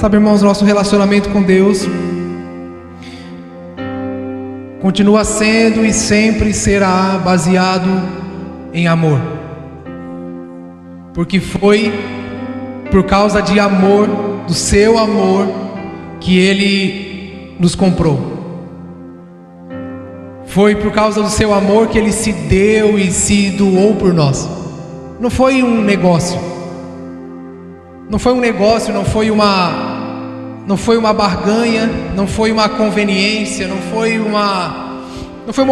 Sabe, irmãos, nosso relacionamento com Deus continua sendo e sempre será baseado em amor, porque foi por causa de amor, do seu amor, que Ele nos comprou. Foi por causa do seu amor que Ele se deu e se doou por nós. Não foi um negócio. Não foi um negócio, não foi uma barganha, não foi uma conveniência, não foi uma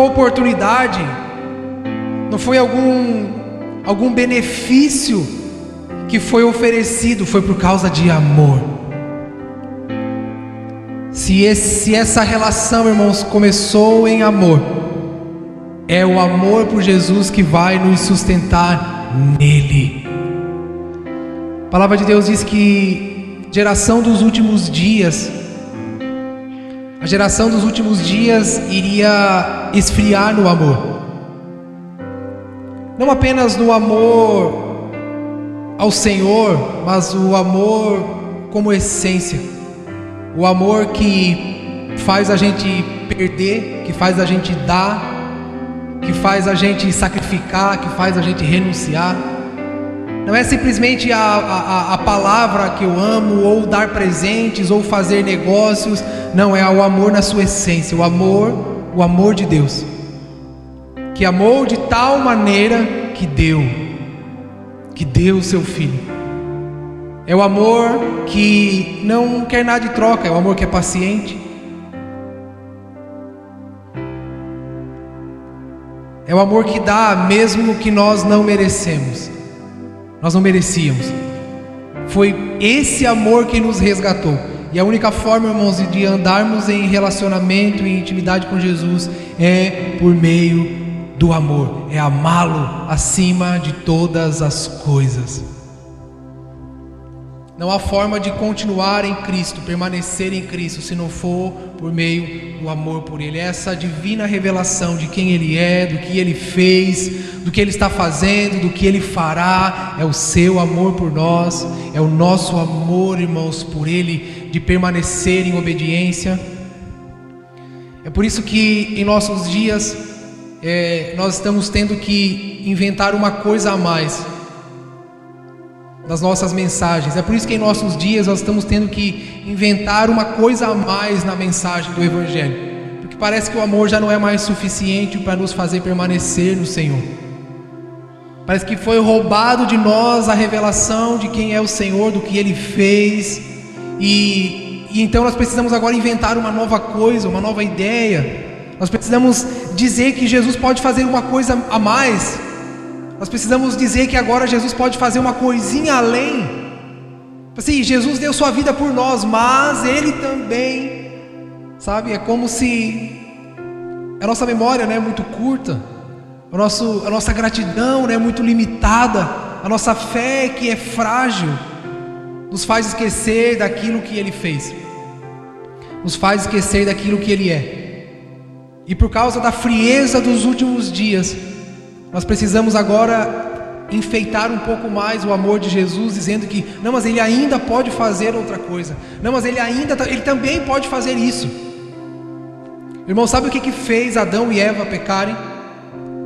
oportunidade, não foi algum benefício que foi oferecido, foi por causa de amor. Se essa relação, irmãos, começou em amor, é o amor por Jesus que vai nos sustentar nele. A palavra de Deus diz que a geração dos últimos dias iria esfriar no amor. Não apenas no amor ao Senhor, mas o amor como essência. O amor que faz a gente perder, que faz a gente dar, que faz a gente sacrificar, que faz a gente renunciar. Não é simplesmente a palavra que eu amo, ou dar presentes, ou fazer negócios. Não, é o amor na sua essência, o amor de Deus, que amou de tal maneira que deu o seu Filho. É o amor que não quer nada de troca, é o amor que é paciente. É o amor que dá mesmo que nós não merecemos. Nós não merecíamos. Foi esse amor que nos resgatou. E a única forma, irmãos, de andarmos em relacionamento e intimidade com Jesus é por meio do amor. É amá-lo acima de todas as coisas. Não há forma de continuar em Cristo, permanecer em Cristo, se não for por meio do amor por Ele. Essa divina revelação de quem Ele é, do que Ele fez, do que Ele está fazendo, do que Ele fará, é o seu amor por nós, é o nosso amor, irmãos, por Ele, de permanecer em obediência. É por isso que em nossos dias nós estamos tendo que inventar uma coisa a mais nas nossas mensagens. É por isso que em nossos dias nós estamos tendo que inventar uma coisa a mais na mensagem do Evangelho, porque parece que o amor já não é mais suficiente para nos fazer permanecer no Senhor. Parece que foi roubado de nós a revelação de quem é o Senhor, do que Ele fez, e então nós precisamos agora inventar uma nova coisa, uma nova ideia. Nós precisamos dizer que Jesus pode fazer uma coisa a mais. Nós precisamos dizer que agora Jesus pode fazer uma coisinha além. Assim, Jesus deu sua vida por nós, mas Ele também, sabe, é como se a nossa memória, né, é muito curta, a nossa gratidão, né, é muito limitada, a nossa fé, que é frágil, nos faz esquecer daquilo que Ele fez, nos faz esquecer daquilo que Ele é. E por causa da frieza dos últimos dias, nós precisamos agora enfeitar um pouco mais o amor de Jesus, dizendo que não, mas Ele ainda pode fazer outra coisa. Não, mas Ele também pode fazer isso. Irmão, sabe o que fez Adão e Eva pecarem?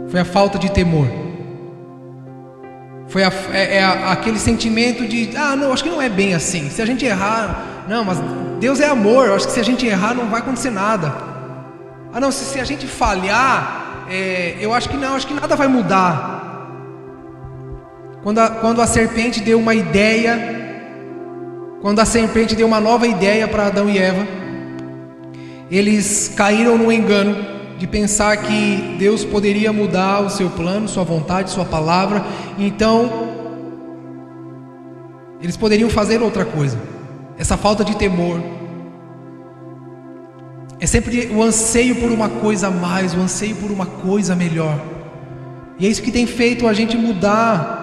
Foi a falta de temor. Foi aquele sentimento de, não, acho que não é bem assim. Se a gente errar, não, mas Deus é amor, eu acho que se a gente errar não vai acontecer nada. Não, se a gente falhar, eu acho que não, acho que nada vai mudar. Quando a serpente deu uma ideia, quando a serpente deu uma nova ideia para Adão e Eva, eles caíram no engano de pensar que Deus poderia mudar o seu plano, sua vontade, sua palavra. Então eles poderiam fazer outra coisa. Essa falta de temor é sempre o anseio por uma coisa a mais, o anseio por uma coisa melhor. E é isso que tem feito a gente mudar,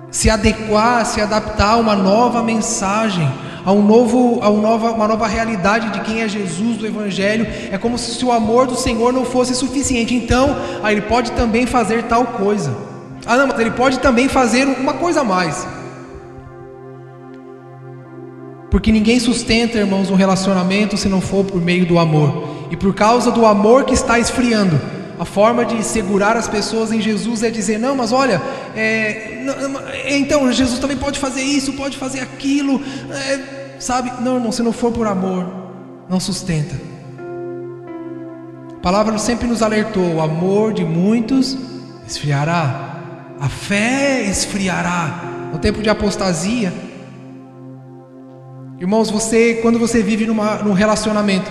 se adequar, se adaptar a uma nova mensagem, a uma nova realidade de quem é Jesus, do Evangelho. É como se o amor do Senhor não fosse suficiente. Então, Ele pode também fazer tal coisa. Não, mas Ele pode também fazer uma coisa a mais. Porque ninguém sustenta, irmãos, um relacionamento se não for por meio do amor. E por causa do amor que está esfriando, a forma de segurar as pessoas em Jesus é dizer: não, mas olha, então Jesus também pode fazer isso, pode fazer aquilo, sabe? Não, irmão, se não for por amor, não sustenta. A palavra sempre nos alertou: o amor de muitos esfriará, a fé esfriará. No tempo de apostasia, irmãos, quando você vive num relacionamento,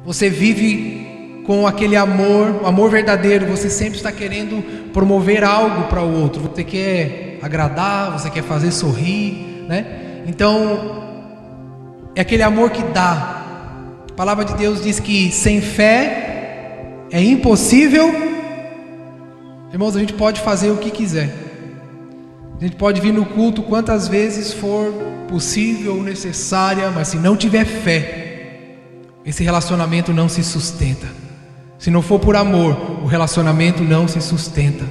você vive com aquele amor, o amor verdadeiro, você sempre está querendo promover algo para o outro, você quer agradar, você quer fazer sorrir, né? Então, é aquele amor que dá. A palavra de Deus diz que sem fé é impossível. Irmãos, a gente pode fazer o que quiser, a gente pode vir no culto quantas vezes for possível ou necessária, mas se não tiver fé, esse relacionamento não se sustenta. Se não for por amor, o relacionamento não se sustenta.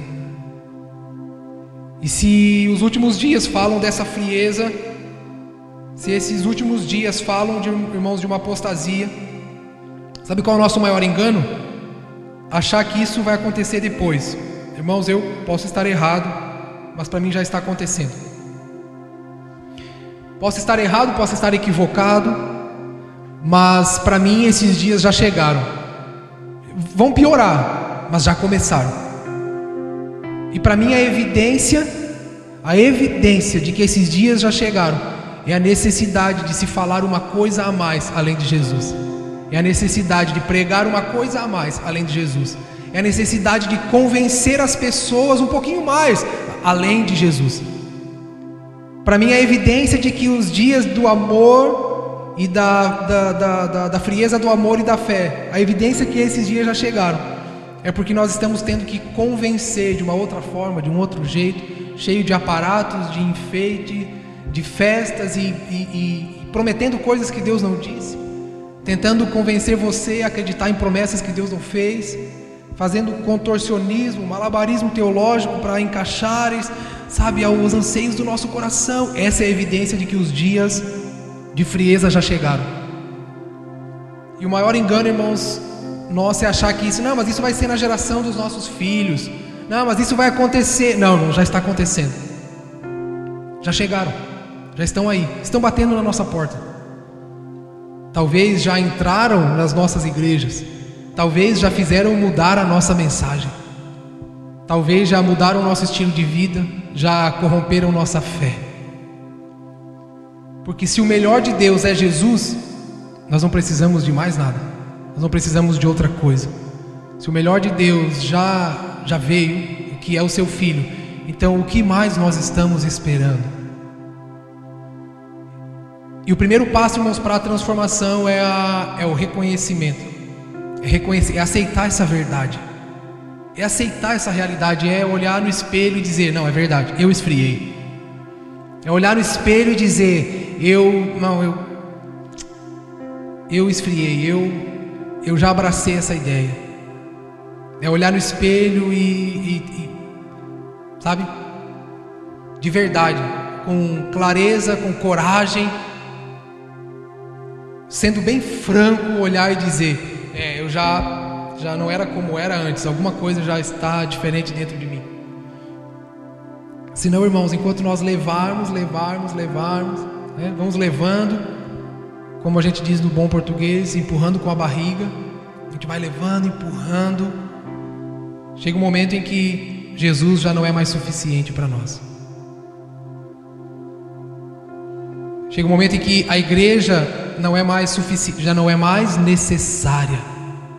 E se os últimos dias falam dessa frieza, se esses últimos dias falam, irmãos, de uma apostasia, sabe qual é o nosso maior engano? Achar que isso vai acontecer depois. Irmãos, eu posso estar errado, mas para mim já está acontecendo. Posso estar errado, posso estar equivocado, mas para mim esses dias já chegaram. Vão piorar, mas já começaram. E para mim a evidência de que esses dias já chegaram é a necessidade de se falar uma coisa a mais além de Jesus. É a necessidade de pregar uma coisa a mais além de Jesus. É a necessidade de convencer as pessoas um pouquinho mais além de Jesus. Para mim a evidência de que os dias do amor e da frieza do amor e da fé, a evidência que esses dias já chegaram, é porque nós estamos tendo que convencer de uma outra forma, de um outro jeito, cheio de aparatos, de enfeite, de festas e prometendo coisas que Deus não disse, tentando convencer você a acreditar em promessas que Deus não fez, fazendo contorcionismo, malabarismo teológico para encaixar, sabe, aos anseios do nosso coração. Essa é a evidência de que os dias de frieza já chegaram. E o maior engano, irmãos, nosso é achar que isso, não, mas isso vai ser na geração dos nossos filhos, não, mas isso vai acontecer. Não, irmão, já está acontecendo. Já chegaram, já estão aí, estão batendo na nossa porta. Talvez já entraram nas nossas igrejas, talvez já fizeram mudar a nossa mensagem, talvez já mudaram o nosso estilo de vida, já corromperam nossa fé. Porque se o melhor de Deus é Jesus, nós não precisamos de mais nada, nós não precisamos de outra coisa. Se o melhor de Deus já veio, que é o seu Filho, então o que mais nós estamos esperando? E o primeiro passo, irmãos, para a transformação é o reconhecimento, é aceitar essa verdade, é aceitar essa realidade, é olhar no espelho e dizer: não, é verdade, eu esfriei. É olhar no espelho e dizer: eu esfriei, eu já abracei essa ideia. É olhar no espelho e sabe, de verdade, com clareza, com coragem, sendo bem franco, olhar e dizer: eu já não era como era antes, alguma coisa já está diferente dentro de mim. Senão, irmãos, enquanto nós levarmos, né, vamos levando, como a gente diz no bom português, empurrando com a barriga, a gente vai levando, empurrando, chega um momento em que Jesus já não é mais suficiente para nós. Chega um momento em que a igreja não é mais suficiente, já não é mais necessária.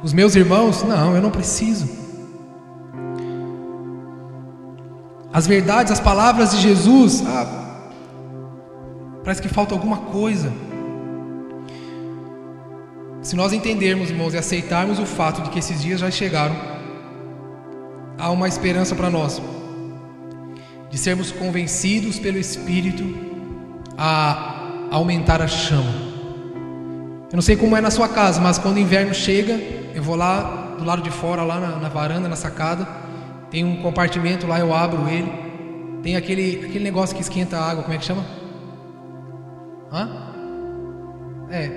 Os meus irmãos, não, eu não preciso. As verdades, as palavras de Jesus, parece que falta alguma coisa. Se nós entendermos, irmãos, e aceitarmos o fato de que esses dias já chegaram, há uma esperança para nós, de sermos convencidos pelo Espírito a aumentar a chama. Eu não sei como é na sua casa, mas quando o inverno chega, eu vou lá do lado de fora, lá na varanda, na sacada, tem um compartimento lá, eu abro ele, tem aquele negócio que esquenta a água, como é que chama?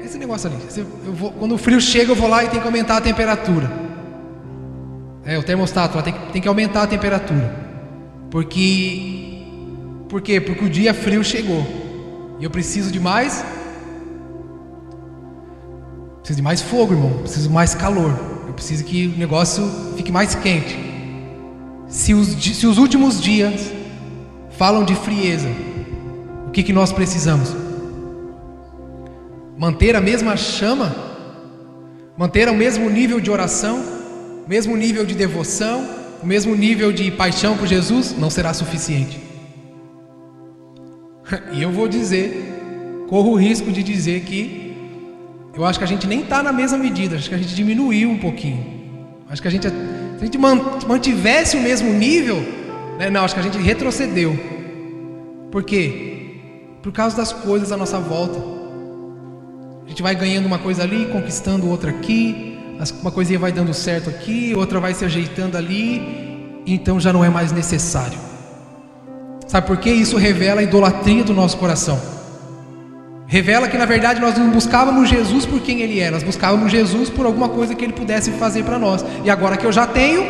Esse negócio ali. Quando o frio chega, eu vou lá e tem que aumentar a temperatura. O termostato lá tem que aumentar a temperatura. Por quê? Porque o dia frio chegou. E eu preciso de mais. Preciso de mais fogo, irmão. Preciso de mais calor. Eu preciso que o negócio fique mais quente. Se os últimos dias falam de frieza, o que nós precisamos? Manter a mesma chama? Manter o mesmo nível de oração? O mesmo nível de devoção? O mesmo nível de paixão por Jesus? Não será suficiente. E eu vou dizer, corro o risco de dizer que eu acho que a gente nem está na mesma medida. Acho que a gente diminuiu um pouquinho. Acho que se a gente mantivesse o mesmo nível, né? Não, acho que a gente retrocedeu. Por quê? Por causa das coisas à nossa volta. A gente vai ganhando uma coisa ali, conquistando outra aqui, uma coisinha vai dando certo aqui, outra vai se ajeitando ali, então já não é mais necessário. Sabe por quê? Isso revela a idolatria do nosso coração. Revela que na verdade nós não buscávamos Jesus por quem Ele é, nós buscávamos Jesus por alguma coisa que Ele pudesse fazer para nós. E agora que eu já tenho,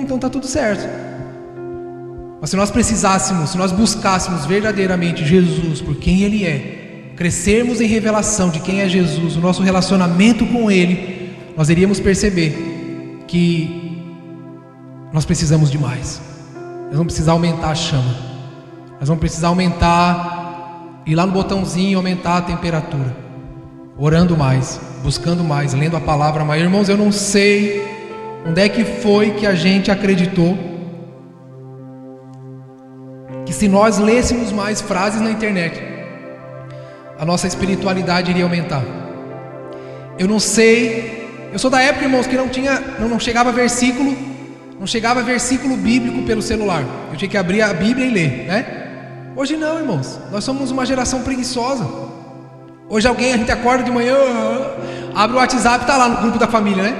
então está tudo certo. Mas se nós buscássemos verdadeiramente Jesus por quem Ele é, crescermos em revelação de quem é Jesus, o nosso relacionamento com Ele, nós iríamos perceber que nós precisamos de mais. Nós vamos precisar aumentar a chama. Nós vamos precisar ir lá no botãozinho, aumentar a temperatura, orando mais, buscando mais, lendo a palavra mais. Irmãos, eu não sei onde é que foi que a gente acreditou que se nós lêssemos mais frases na internet, a nossa espiritualidade iria aumentar. Eu não sei, eu sou da época, irmãos, que não chegava versículo bíblico pelo celular. Eu tinha que abrir a Bíblia e ler, né? Hoje não, irmãos. Nós somos uma geração preguiçosa. Hoje a gente acorda de manhã, abre o WhatsApp, está lá no grupo da família, né?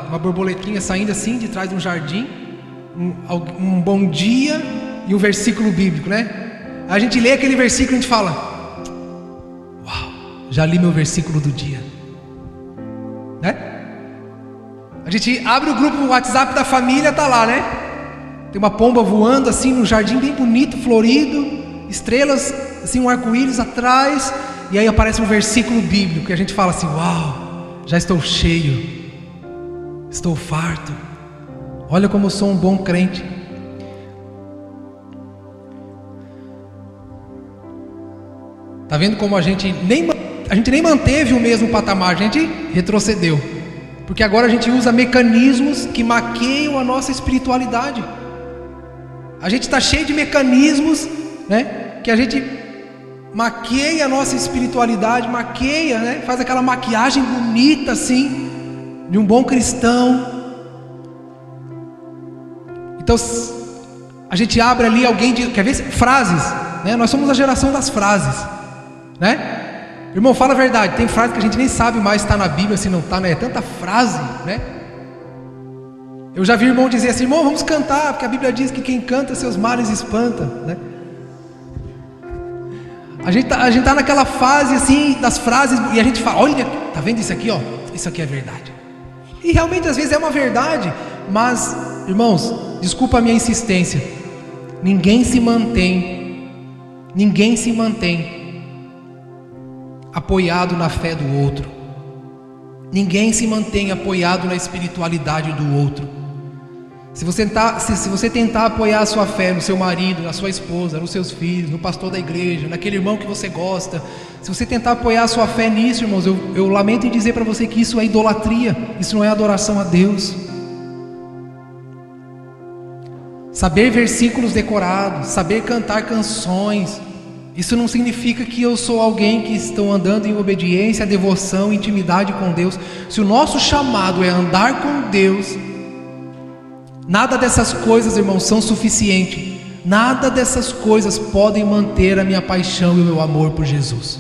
Uma borboletinha saindo assim de trás de um jardim, um bom dia e um versículo bíblico, né? A gente lê aquele versículo e a gente fala: uau, já li meu versículo do dia, né? A gente abre o grupo do WhatsApp da família, tá lá, né? Tem uma pomba voando assim num jardim bem bonito, florido, estrelas, assim, um arco-íris atrás, e aí aparece um versículo bíblico e a gente fala assim: uau, já estou cheio, estou farto, olha como eu sou um bom crente. Tá vendo como a gente nem manteve o mesmo patamar, a gente retrocedeu, porque agora a gente usa mecanismos que maqueiam a nossa espiritualidade. A gente está cheio de mecanismos, né? Que a gente maqueia a nossa espiritualidade, né? Faz aquela maquiagem bonita assim, de um bom cristão. Então, a gente abre ali quer ver? Frases, né? Nós somos a geração das frases, né? Irmão, fala a verdade, tem frase que a gente nem sabe mais se está na Bíblia, se não está, né? É tanta frase, né? Eu já vi irmão dizer assim: irmão, vamos cantar, porque a Bíblia diz que quem canta seus males espanta, né? A gente tá naquela fase assim das frases, e a gente fala: olha, tá vendo isso aqui, ó? Isso aqui é verdade. E realmente às vezes é uma verdade, mas, irmãos, desculpa a minha insistência, ninguém se mantém apoiado na fé do outro. Ninguém se mantém apoiado na espiritualidade do outro. Se você tentar apoiar a sua fé no seu marido, na sua esposa, nos seus filhos, no pastor da igreja, naquele irmão que você gosta, se você tentar apoiar a sua fé nisso, irmãos, eu lamento em dizer para você que isso é idolatria, isso não é adoração a Deus. Saber versículos decorados, saber cantar canções, isso não significa que eu sou alguém que estou andando em obediência, devoção, intimidade com Deus. Se o nosso chamado é andar com Deus, nada dessas coisas, irmãos, são suficientes. Nada dessas coisas podem manter a minha paixão e o meu amor por Jesus.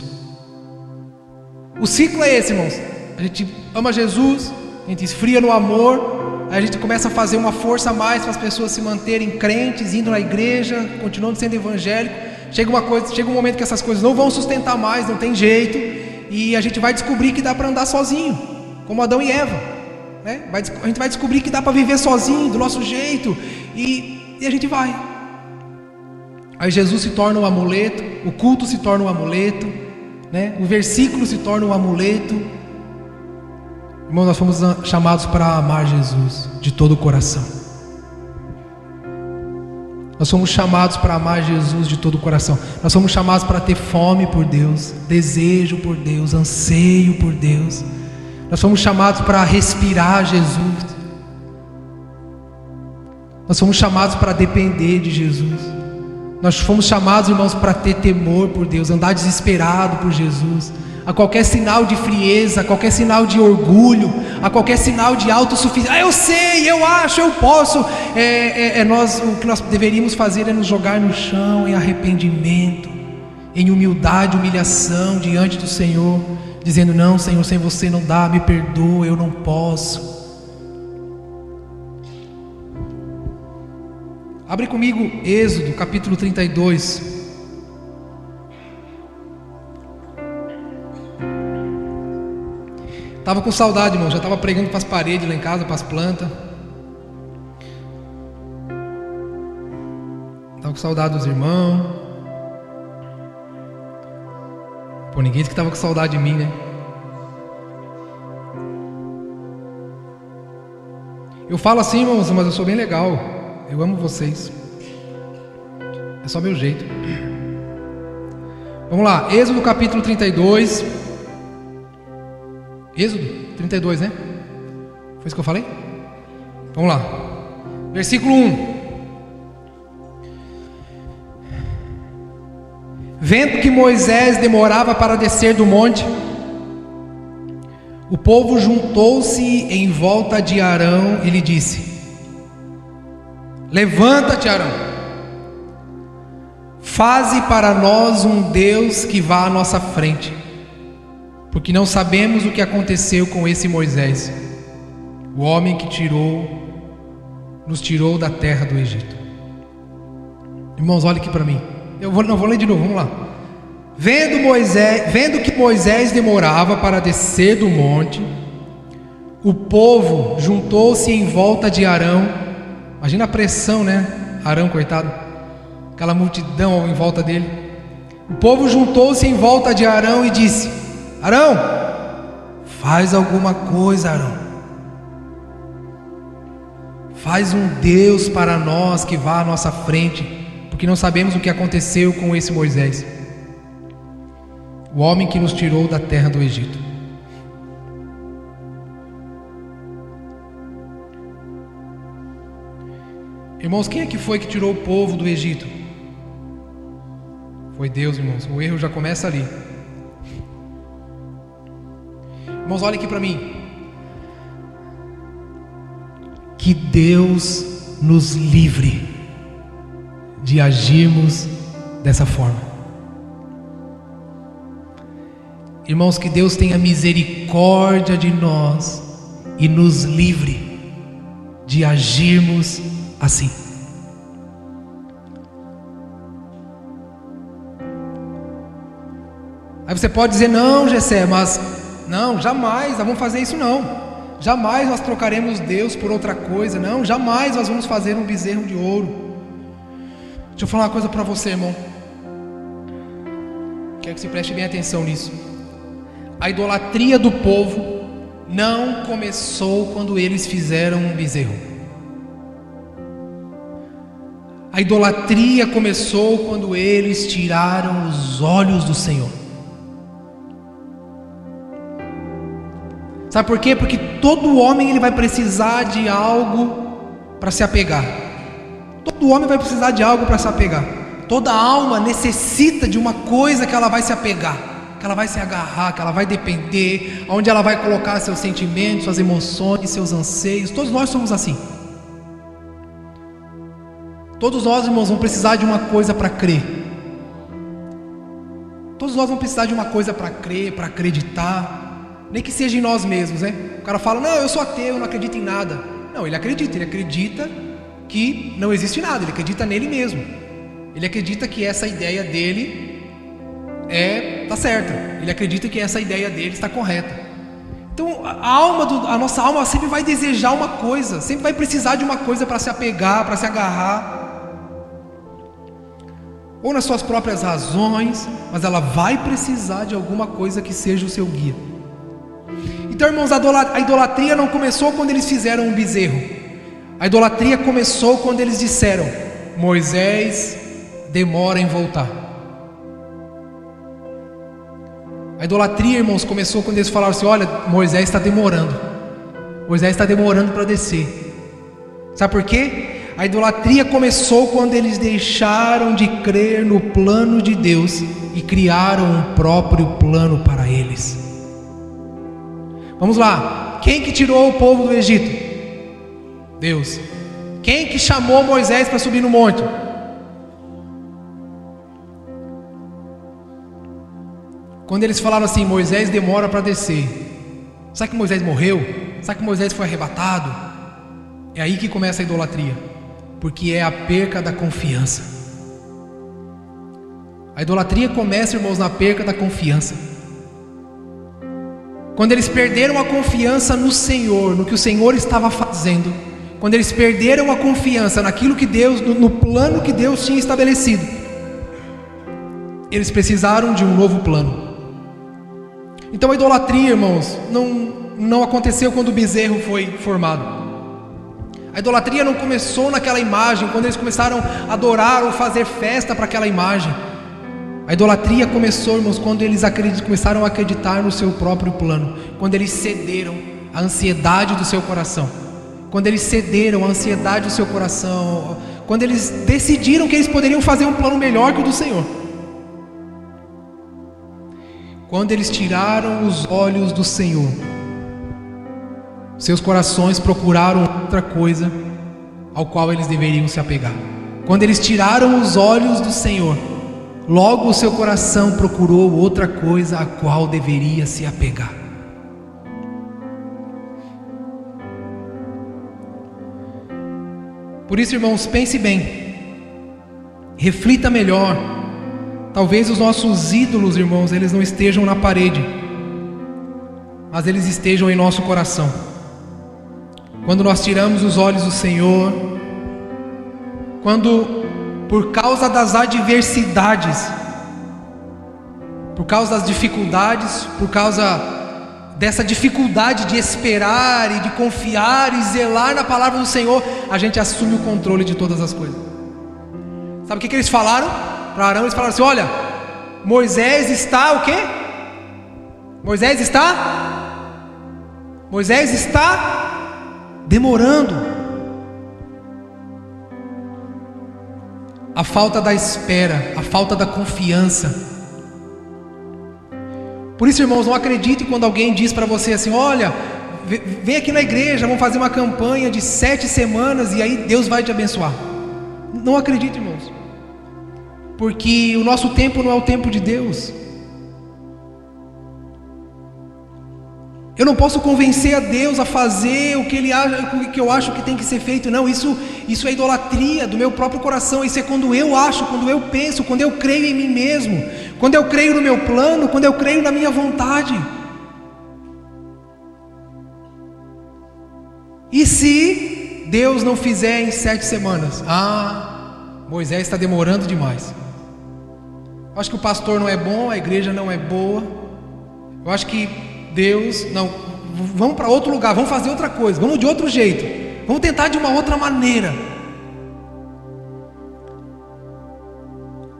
O ciclo é esse, irmãos. A gente ama Jesus, a gente esfria no amor, aí a gente começa a fazer uma força a mais para as pessoas se manterem crentes, indo na igreja, continuando sendo evangélico. Chega um momento que essas coisas não vão sustentar mais, não tem jeito, e a gente vai descobrir que dá para andar sozinho, como Adão e Eva, né? A gente vai descobrir que dá para viver sozinho, do nosso jeito, e a gente vai. Aí Jesus se torna um amuleto, o culto se torna um amuleto, né? O versículo se torna um amuleto. Irmãos, nós fomos chamados para amar Jesus de todo o coração. Nós somos chamados para amar Jesus de todo o coração. Nós somos chamados para ter fome por Deus, desejo por Deus, anseio por Deus. Nós somos chamados para respirar Jesus. Nós somos chamados para depender de Jesus. Nós fomos chamados, irmãos, para ter temor por Deus, andar desesperado por Jesus. A qualquer sinal de frieza, a qualquer sinal de orgulho, a qualquer sinal de autossuficiência, eu sei, eu acho, eu posso, o que nós deveríamos fazer é nos jogar no chão em arrependimento, em humildade, humilhação diante do Senhor, dizendo: não, Senhor, sem você não dá, me perdoa, eu não posso. Abre comigo Êxodo, capítulo 32. Estava com saudade, irmão. Já estava pregando para as paredes lá em casa, para as plantas. Estava com saudade dos irmãos. Pô, ninguém disse que estava com saudade de mim, né? Eu falo assim, irmãos, mas eu sou bem legal. Eu amo vocês. É só meu jeito. Vamos lá, Êxodo capítulo 32. Êxodo 32, né? Foi isso que eu falei? Vamos lá. Versículo 1. Vendo que Moisés demorava para descer do monte, o povo juntou-se em volta de Arão e lhe disse: levanta-te, Arão, faze para nós um Deus que vá à nossa frente, porque não sabemos o que aconteceu com esse Moisés, o homem que nos tirou da terra do Egito. Irmãos, olhem aqui para mim. Não vou ler de novo, vamos lá. Vendo que Moisés demorava para descer do monte, o povo juntou-se em volta de Arão. Imagina a pressão, né? Arão, coitado, aquela multidão em volta dele. O povo juntou-se em volta de Arão e disse: Arão, faz alguma coisa, Arão. Faz um Deus para nós que vá à nossa frente, porque não sabemos o que aconteceu com esse Moisés, o homem que nos tirou da terra do Egito. Irmãos, quem é que foi que tirou o povo do Egito? Foi Deus, irmãos. O erro já começa ali. Irmãos, olhem aqui para mim. Que Deus nos livre de agirmos dessa forma. Irmãos, que Deus tenha misericórdia de nós e nos livre de agirmos assim. Aí você pode dizer: não, Gessé, mas não, jamais nós vamos fazer isso, não. Jamais nós trocaremos Deus por outra coisa. Não, jamais nós vamos fazer um bezerro de ouro. Deixa eu falar uma coisa para você, irmão. Quero que você preste bem atenção nisso. A idolatria do povo não começou quando eles fizeram um bezerro. A idolatria começou quando eles tiraram os olhos do Senhor. Sabe por quê? Porque todo homem ele vai precisar de algo para se apegar. Todo homem vai precisar de algo para se apegar. Toda alma necessita de uma coisa que ela vai se apegar, que ela vai se agarrar, que ela vai depender, onde ela vai colocar seus sentimentos, suas emoções, seus anseios. Todos nós somos assim. Todos nós, irmãos, vamos precisar de uma coisa para crer. Todos nós vamos precisar de uma coisa para crer, para acreditar. Nem que seja em nós mesmos, né? O cara fala: não, eu sou ateu, eu não acredito em nada. Não, ele acredita que não existe nada, ele acredita nele mesmo. Ele acredita que essa ideia dele está certa. Ele acredita que essa ideia dele está correta. Então a nossa alma sempre vai desejar uma coisa, sempre vai precisar de uma coisa para se apegar, para se agarrar, ou nas suas próprias razões, mas ela vai precisar de alguma coisa que seja o seu guia. Então, irmãos, a idolatria não começou quando eles fizeram um bezerro. A idolatria começou quando eles disseram: Moisés demora em voltar. A idolatria, irmãos, começou quando eles falaram assim: olha, Moisés está demorando. Moisés está demorando para descer. Sabe por quê? A idolatria começou quando eles deixaram de crer no plano de Deus e criaram um próprio plano para eles. Vamos lá. Quem que tirou o povo do Egito? Deus. Quem que chamou Moisés para subir no monte? Quando eles falaram assim: Moisés demora para descer. Sabe que Moisés morreu? Sabe que Moisés foi arrebatado? É aí que começa a idolatria, porque é a perca da confiança. A idolatria começa, irmãos, na perca da confiança. Quando eles perderam a confiança no Senhor, no que o Senhor estava fazendo, quando eles perderam a confiança naquilo que Deus, no plano que Deus tinha estabelecido, eles precisaram de um novo plano. Então a idolatria, irmãos, não aconteceu quando o bezerro foi formado. A idolatria não começou naquela imagem, quando eles começaram a adorar ou fazer festa para aquela imagem. A idolatria começou, irmãos, quando eles começaram a acreditar no seu próprio plano, quando eles cederam à ansiedade do seu coração, quando eles cederam à ansiedade do seu coração, quando eles decidiram que eles poderiam fazer um plano melhor que o do Senhor. Quando eles tiraram os olhos do Senhor, seus corações procuraram outra coisa ao qual eles deveriam se apegar. Quando eles tiraram os olhos do Senhor, logo o seu coração procurou outra coisa a qual deveria se apegar. Por isso, irmãos, pense bem, reflita melhor. Talvez os nossos ídolos, irmãos, eles não estejam na parede, mas eles estejam em nosso coração. Quando nós tiramos os olhos do Senhor, quando por causa das adversidades, por causa das dificuldades, por causa dessa dificuldade de esperar e de confiar e zelar na palavra do Senhor, a gente assume o controle de todas as coisas. Sabe o que eles falaram para Arão? Eles falaram assim: olha, Moisés está o quê? Moisés está demorando. A falta da espera, a falta da confiança. Por isso, irmãos, não acredite quando alguém diz para você assim: olha, vem aqui na igreja, vamos fazer uma campanha de 7 semanas e aí Deus vai te abençoar. Não acredite, irmãos, porque o nosso tempo não é o tempo de Deus. Eu não posso convencer a Deus a fazer o que eu acho que tem que ser feito. Não, isso é idolatria do meu próprio coração. Isso é quando eu acho, quando eu penso, quando eu creio em mim mesmo, quando eu creio no meu plano, quando eu creio na minha vontade. E se Deus não fizer em 7 semanas? Moisés está demorando demais. Eu acho que o pastor não é bom, a igreja não é boa. Eu acho que Deus, não, vamos para outro lugar, vamos fazer outra coisa, vamos de outro jeito, vamos tentar de uma outra maneira.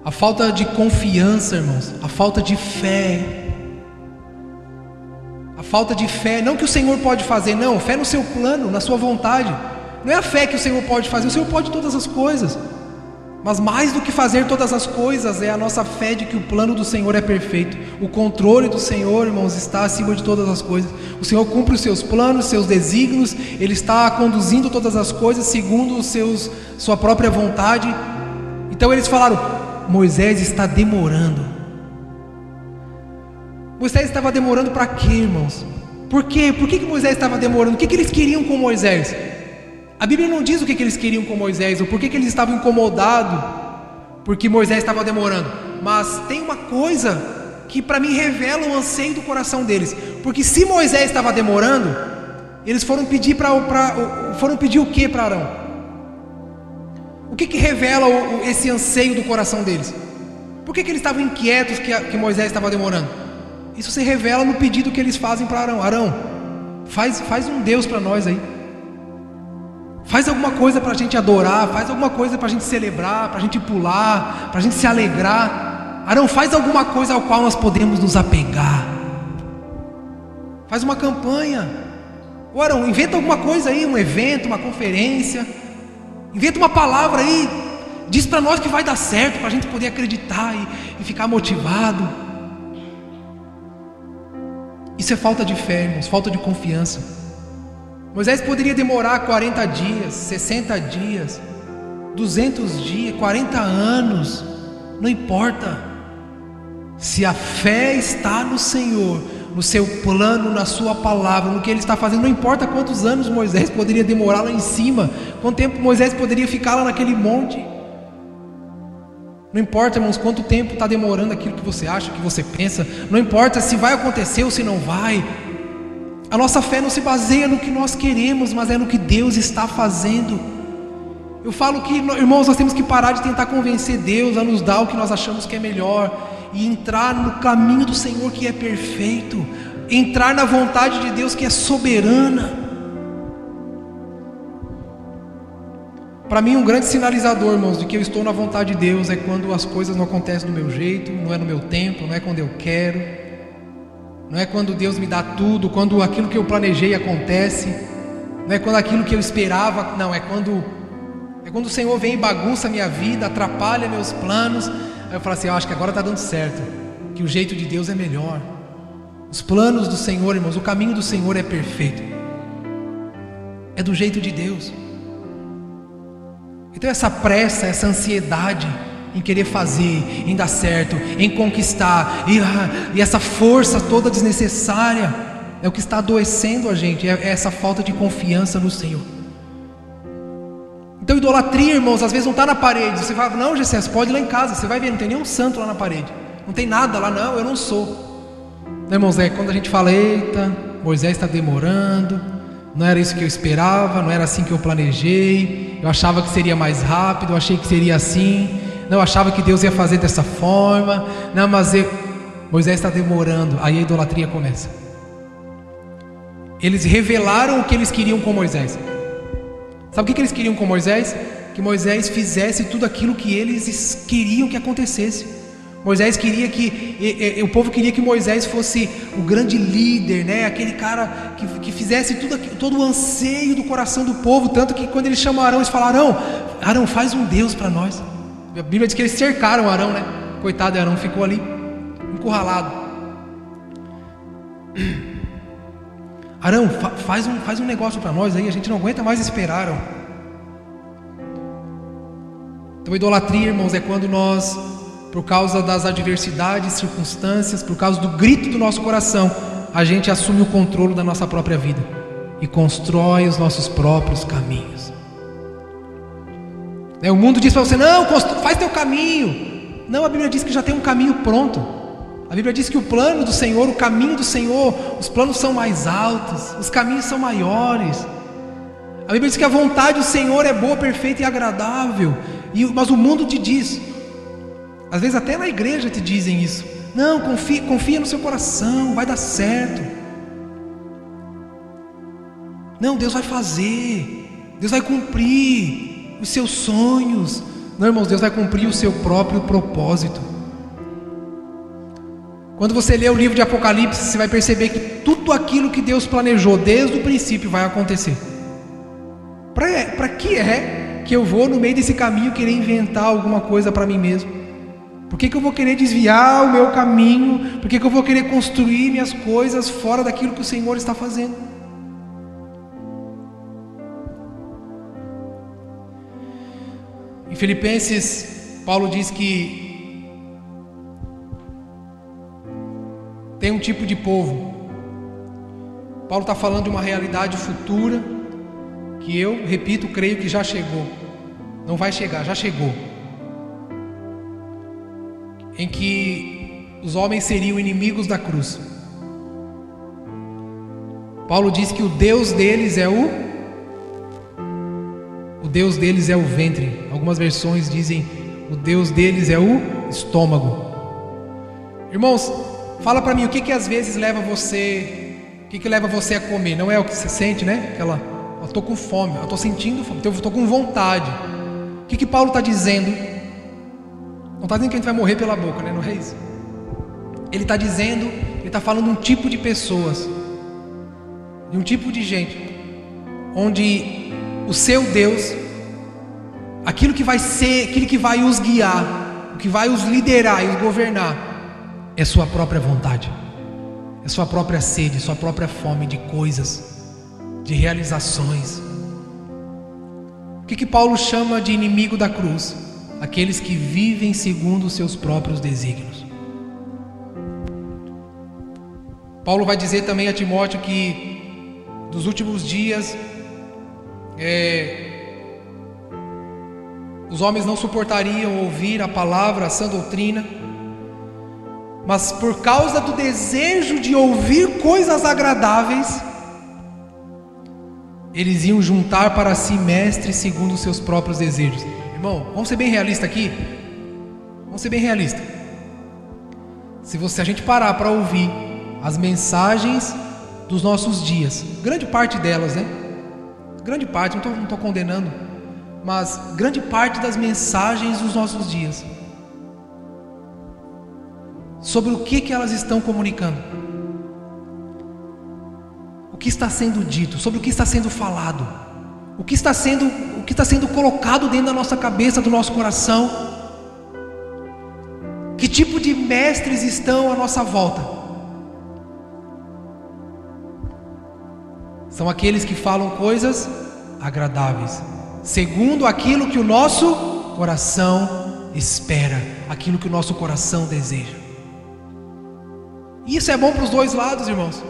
A falta de confiança, irmãos, a falta de fé, não que o Senhor pode fazer, não, fé no seu plano, na sua vontade. Não é a fé que o Senhor pode fazer, o Senhor pode todas as coisas. Mas mais do que fazer todas as coisas, é a nossa fé de que o plano do Senhor é perfeito. O controle do Senhor, irmãos, está acima de todas as coisas. O Senhor cumpre os seus planos, seus desígnios. Ele está conduzindo todas as coisas segundo sua própria vontade. Então eles falaram: Moisés está demorando. Moisés estava demorando para quê, irmãos? Por quê? Por que Moisés estava demorando? O que eles queriam com Moisés? A Bíblia não diz o que eles queriam com Moisés, ou por que eles estavam incomodados porque Moisés estava demorando. Mas tem uma coisa que para mim revela o anseio do coração deles, porque se Moisés estava demorando, eles foram pedir o que para Arão? O que revela esse anseio do coração deles? Por que eles estavam inquietos que Moisés estava demorando? Isso se revela no pedido que eles fazem para Arão. Arão, faz um Deus para nós aí. Faz alguma coisa para a gente adorar, faz alguma coisa para a gente celebrar, para a gente pular, para a gente se alegrar. Arão, faz alguma coisa ao qual nós podemos nos apegar. Faz uma campanha. Ô Arão, inventa alguma coisa aí, um evento, uma conferência. Inventa uma palavra aí. Diz para nós que vai dar certo, para a gente poder acreditar e ficar motivado. Isso é falta de fé, irmãos, falta de confiança. Moisés poderia demorar 40 dias, 60 dias, 200 dias, 40 anos, não importa. Se a fé está no Senhor, no seu plano, na sua palavra, no que Ele está fazendo, não importa quantos anos Moisés poderia demorar lá em cima, quanto tempo Moisés poderia ficar lá naquele monte. Não importa, irmãos, quanto tempo está demorando aquilo que você acha, que você pensa, não importa se vai acontecer ou se não vai. A nossa fé não se baseia no que nós queremos, mas é no que Deus está fazendo. Eu falo que, irmãos, nós temos que parar de tentar convencer Deus a nos dar o que nós achamos que é melhor e entrar no caminho do Senhor que é perfeito, entrar na vontade de Deus que é soberana. Para mim, um grande sinalizador, irmãos, de que eu estou na vontade de Deus é quando as coisas não acontecem do meu jeito, não é no meu tempo, não é quando eu quero. Não é quando Deus me dá tudo, quando aquilo que eu planejei acontece, não é quando aquilo que eu esperava, não, é quando o Senhor vem e bagunça a minha vida, atrapalha meus planos. Aí eu falo assim, eu acho que agora está dando certo, que o jeito de Deus é melhor. Os planos do Senhor, irmãos, o caminho do Senhor é perfeito, é do jeito de Deus. Então essa pressa, essa ansiedade em querer fazer, em dar certo, em conquistar, e essa força toda desnecessária, é o que está adoecendo a gente, é essa falta de confiança no Senhor. Então idolatria, irmãos, às vezes não está na parede. Você fala, não, Gessé, você pode ir lá em casa, você vai ver, não tem nenhum santo lá na parede, não tem nada lá, não, eu não sou. Não, irmãos, é quando a gente fala, eita, Moisés está demorando, não era isso que eu esperava, não era assim que eu planejei, eu achava que seria mais rápido, eu achei que seria assim, não, eu achava que Deus ia fazer dessa forma, não, mas Moisés está demorando. Aí a idolatria começa. Eles revelaram o que eles queriam com Moisés. Sabe o que eles queriam com Moisés? Que Moisés fizesse tudo aquilo que eles queriam que acontecesse. Moisés queria o povo queria que Moisés fosse o grande líder, né? Aquele cara que fizesse todo o anseio do coração do povo, tanto que quando eles chamaram Arão, eles falaram, Arão, faz um Deus para nós. A Bíblia diz que eles cercaram Arão, né? Coitado de Arão, ficou ali encurralado. Arão, faz um negócio para nós aí, a gente não aguenta mais esperar, Arão. Então idolatria, irmãos, é quando nós, por causa das adversidades, circunstâncias, por causa do grito do nosso coração, a gente assume o controle da nossa própria vida e constrói os nossos próprios caminhos. O mundo diz para você, não, faz teu caminho. Não, a Bíblia diz que já tem um caminho pronto. A Bíblia diz que o plano do Senhor, o caminho do Senhor, os planos são mais altos, os caminhos são maiores. A Bíblia diz que a vontade do Senhor é boa, perfeita e agradável. Mas o mundo te diz, às vezes até na igreja te dizem isso, não, confia no seu coração, vai dar certo. Não, Deus vai fazer, Deus vai cumprir os seus sonhos. Não, irmãos, Deus vai cumprir o seu próprio propósito. Quando você lê o livro de Apocalipse, você vai perceber que tudo aquilo que Deus planejou desde o princípio vai acontecer. Para que é que eu vou no meio desse caminho querer inventar alguma coisa para mim mesmo? Por que eu vou querer desviar o meu caminho? Por que eu vou querer construir minhas coisas fora daquilo que o Senhor está fazendo? Em Filipenses, Paulo diz que tem um tipo de povo. Paulo está falando de uma realidade futura que eu, repito, creio que já chegou. Não vai chegar, já chegou. em que os homens seriam inimigos da cruz. Paulo diz que o Deus deles é o Deus deles é o ventre. Algumas versões dizem o Deus deles é o estômago. Irmãos, fala para mim, o que às vezes leva você, o que leva você a comer? Não é o que você sente, né? Eu estou com fome, eu estou sentindo fome, eu estou com vontade. O que Paulo está dizendo? Não está dizendo que a gente vai morrer pela boca, né? Não é isso. Ele está dizendo, ele está falando de um tipo de pessoas, de um tipo de gente, onde o seu Deus, aquilo que vai ser, aquilo que vai os guiar, o que vai os liderar e os governar, é sua própria vontade, é sua própria sede, sua própria fome de coisas, de realizações. O que Paulo chama de inimigo da cruz? Aqueles que vivem segundo os seus próprios desígnios. Paulo vai dizer também a Timóteo que dos últimos dias os homens não suportariam ouvir a palavra, a sã doutrina, mas por causa do desejo de ouvir coisas agradáveis, eles iam juntar para si mestres segundo os seus próprios desejos. Irmão, vamos ser bem realistas aqui? Vamos ser bem realistas. Se a gente parar para ouvir as mensagens dos nossos dias, grande parte delas, né? Grande parte, não estou condenando, mas grande parte das mensagens dos nossos dias, sobre o que elas estão comunicando, o que está sendo dito, sobre o que está sendo falado, o que está sendo colocado dentro da nossa cabeça, do nosso coração, que tipo de mestres estão à nossa volta? São aqueles que falam coisas agradáveis, segundo aquilo que o nosso coração espera, aquilo que o nosso coração deseja. E isso é bom para os dois lados, irmãos.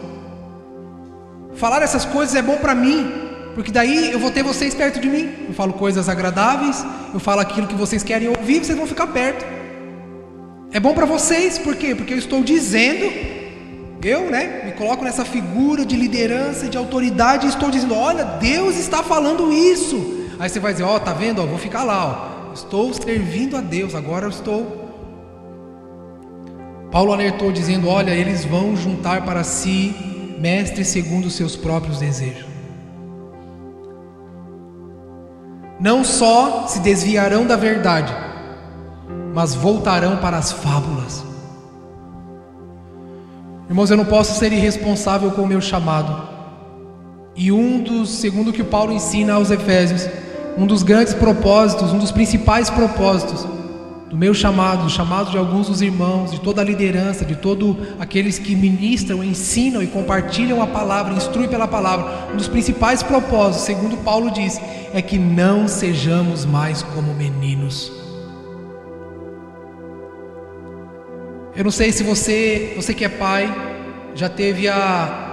Falar essas coisas é bom para mim, porque daí eu vou ter vocês perto de mim. Eu falo coisas agradáveis, eu falo aquilo que vocês querem ouvir, vocês vão ficar perto. É bom para vocês, por quê? Porque eu estou dizendo, me coloco nessa figura de liderança e de autoridade e estou dizendo, olha, Deus está falando isso. Aí você vai dizer, tá vendo, vou ficar lá, estou servindo a Deus, agora eu estou. Paulo alertou dizendo, olha, eles vão juntar para si mestres segundo os seus próprios desejos. Não só se desviarão da verdade, mas voltarão para as fábulas. Irmãos, eu não posso ser irresponsável com o meu chamado. E segundo o que o Paulo ensina aos Efésios, um dos grandes propósitos, um dos principais propósitos do meu chamado, do chamado de alguns dos irmãos, de toda a liderança, de todos aqueles que ministram, ensinam e compartilham a palavra, instruem pela palavra, um dos principais propósitos, segundo Paulo diz, é que não sejamos mais como meninos. Eu não sei se você que é pai,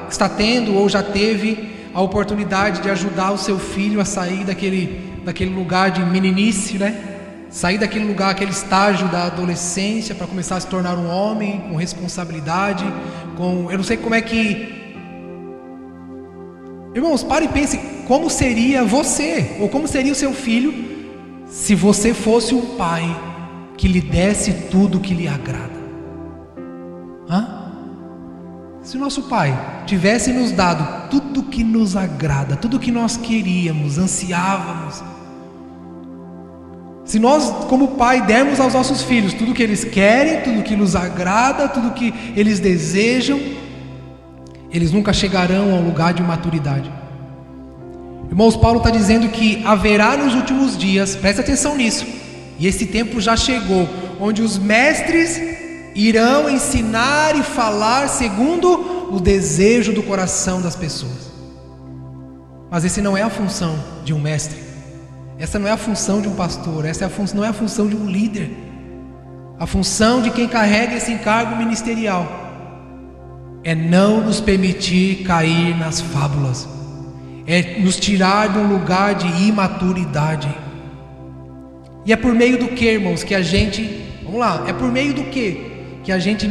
está tendo ou já teve a oportunidade de ajudar o seu filho a sair daquele lugar de meninice, né? Sair daquele lugar, aquele estágio da adolescência para começar a se tornar um homem com responsabilidade, eu não sei como é que... Irmãos, pare e pense, como seria você, ou como seria o seu filho, se você fosse um pai que lhe desse tudo que lhe agrada? Se o nosso pai tivesse nos dado tudo que nos agrada, tudo que nós queríamos, ansiávamos, se nós como pai dermos aos nossos filhos tudo que eles querem, tudo que nos agrada, tudo que eles desejam, eles nunca chegarão a um lugar de maturidade. Irmãos, Paulo está dizendo que haverá nos últimos dias, presta atenção nisso, e esse tempo já chegou, onde os mestres irão ensinar e falar segundo o desejo do coração das pessoas. Mas essa não é a função de um mestre, essa não é a função de um pastor, não é a função de um líder. A função de quem carrega esse encargo ministerial é não nos permitir cair nas fábulas, é nos tirar de um lugar de imaturidade. E é por meio do que, irmãos, que a gente Vamos lá, é por meio do quê? Que a gente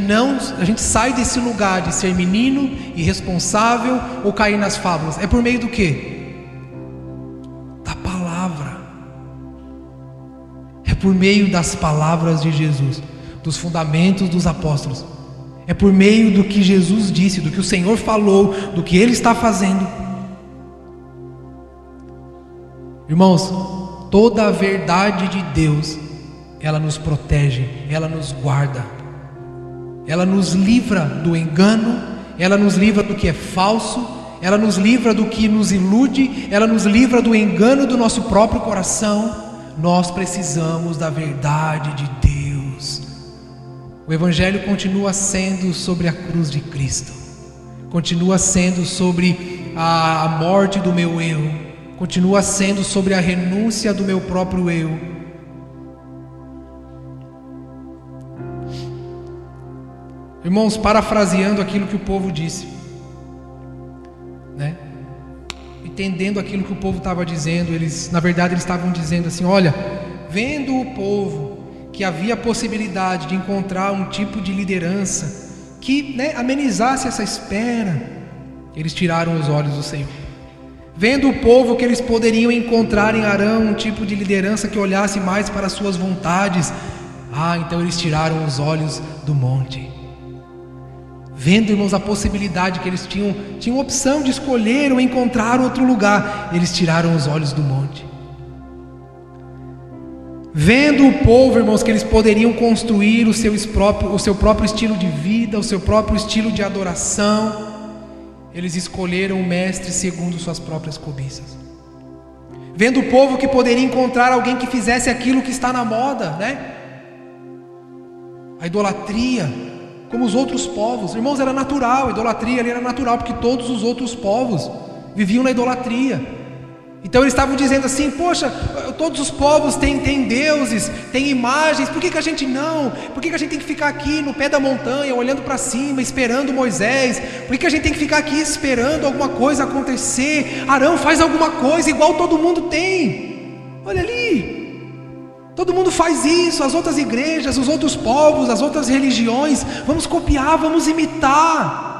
sai desse lugar de ser menino, irresponsável ou cair nas fábulas. É por meio do quê? Da palavra. É por meio das palavras de Jesus, dos fundamentos dos apóstolos. É por meio do que Jesus disse, do que o Senhor falou, do que Ele está fazendo. Irmãos, toda a verdade de Deus, ela nos protege, ela nos guarda, ela nos livra do engano, ela nos livra do que é falso, ela nos livra do que nos ilude, ela nos livra do engano do nosso próprio coração. Nós precisamos da verdade de Deus. O Evangelho continua sendo sobre a cruz de Cristo, continua sendo sobre a morte do meu eu, continua sendo sobre a renúncia do meu próprio eu. Irmãos, parafraseando aquilo que o povo disse, né? Entendendo aquilo que o povo estava dizendo, na verdade eles estavam dizendo assim: olha, vendo o povo que havia possibilidade de encontrar um tipo de liderança que, né, amenizasse essa espera, eles tiraram os olhos do Senhor. Vendo o povo que eles poderiam encontrar em Arão um tipo de liderança que olhasse mais para as suas vontades, então eles tiraram os olhos do monte. Vendo, irmãos, a possibilidade que eles tinham opção de escolher ou encontrar outro lugar, eles tiraram os olhos do monte. Vendo o povo, irmãos, que eles poderiam construir o seu próprio estilo de vida, o seu próprio estilo de adoração, eles escolheram o mestre segundo suas próprias cobiças. Vendo o povo que poderia encontrar alguém que fizesse aquilo que está na moda, né? A idolatria, como os outros povos. Irmãos, era natural, a idolatria ali era natural, porque todos os outros povos viviam na idolatria. Então eles estavam dizendo assim: poxa, todos os povos têm deuses, têm imagens, por que a gente não? Por que a gente tem que ficar aqui no pé da montanha, olhando para cima, esperando Moisés? Por que a gente tem que ficar aqui esperando alguma coisa acontecer? Arão, faz alguma coisa igual todo mundo tem. Olha ali, todo mundo faz isso, as outras igrejas, os outros povos, as outras religiões. Vamos copiar, vamos imitar.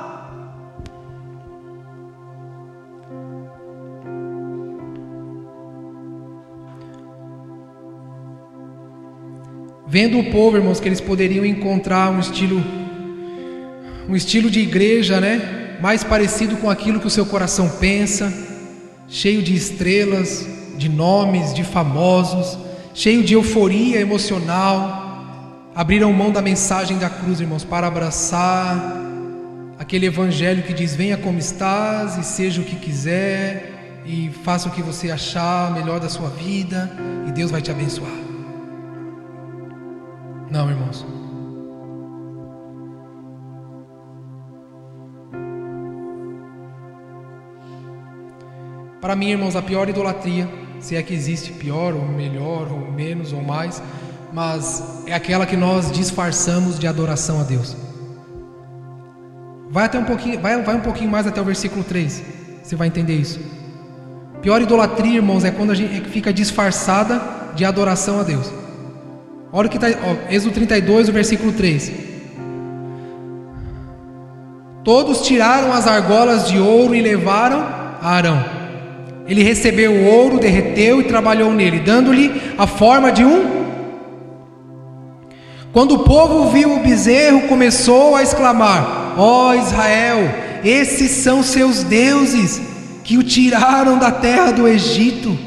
Vendo o povo, irmãos, que eles poderiam encontrar um estilo de igreja, né, mais parecido com aquilo que o seu coração pensa, cheio de estrelas, de nomes, de famosos, cheio de euforia emocional, abriram mão da mensagem da cruz, irmãos, para abraçar aquele evangelho que diz: venha como estás e seja o que quiser e faça o que você achar melhor da sua vida e Deus vai te abençoar. Não, irmãos. Para mim, irmãos, a pior idolatria, se é que existe pior ou melhor ou menos ou mais, mas é aquela que nós disfarçamos de adoração a Deus. Vai um pouquinho mais até o versículo 3, você vai entender isso. Pior idolatria, irmãos, é quando a gente fica disfarçada de adoração a Deus. Olha o que está, Êxodo 32, o versículo 3. Todos tiraram as argolas de ouro e levaram a Arão. Ele recebeu o ouro, derreteu e trabalhou nele, dando-lhe a forma de um. Quando o povo viu o bezerro, começou a exclamar: ó Israel, esses são seus deuses, que o tiraram da terra do Egito.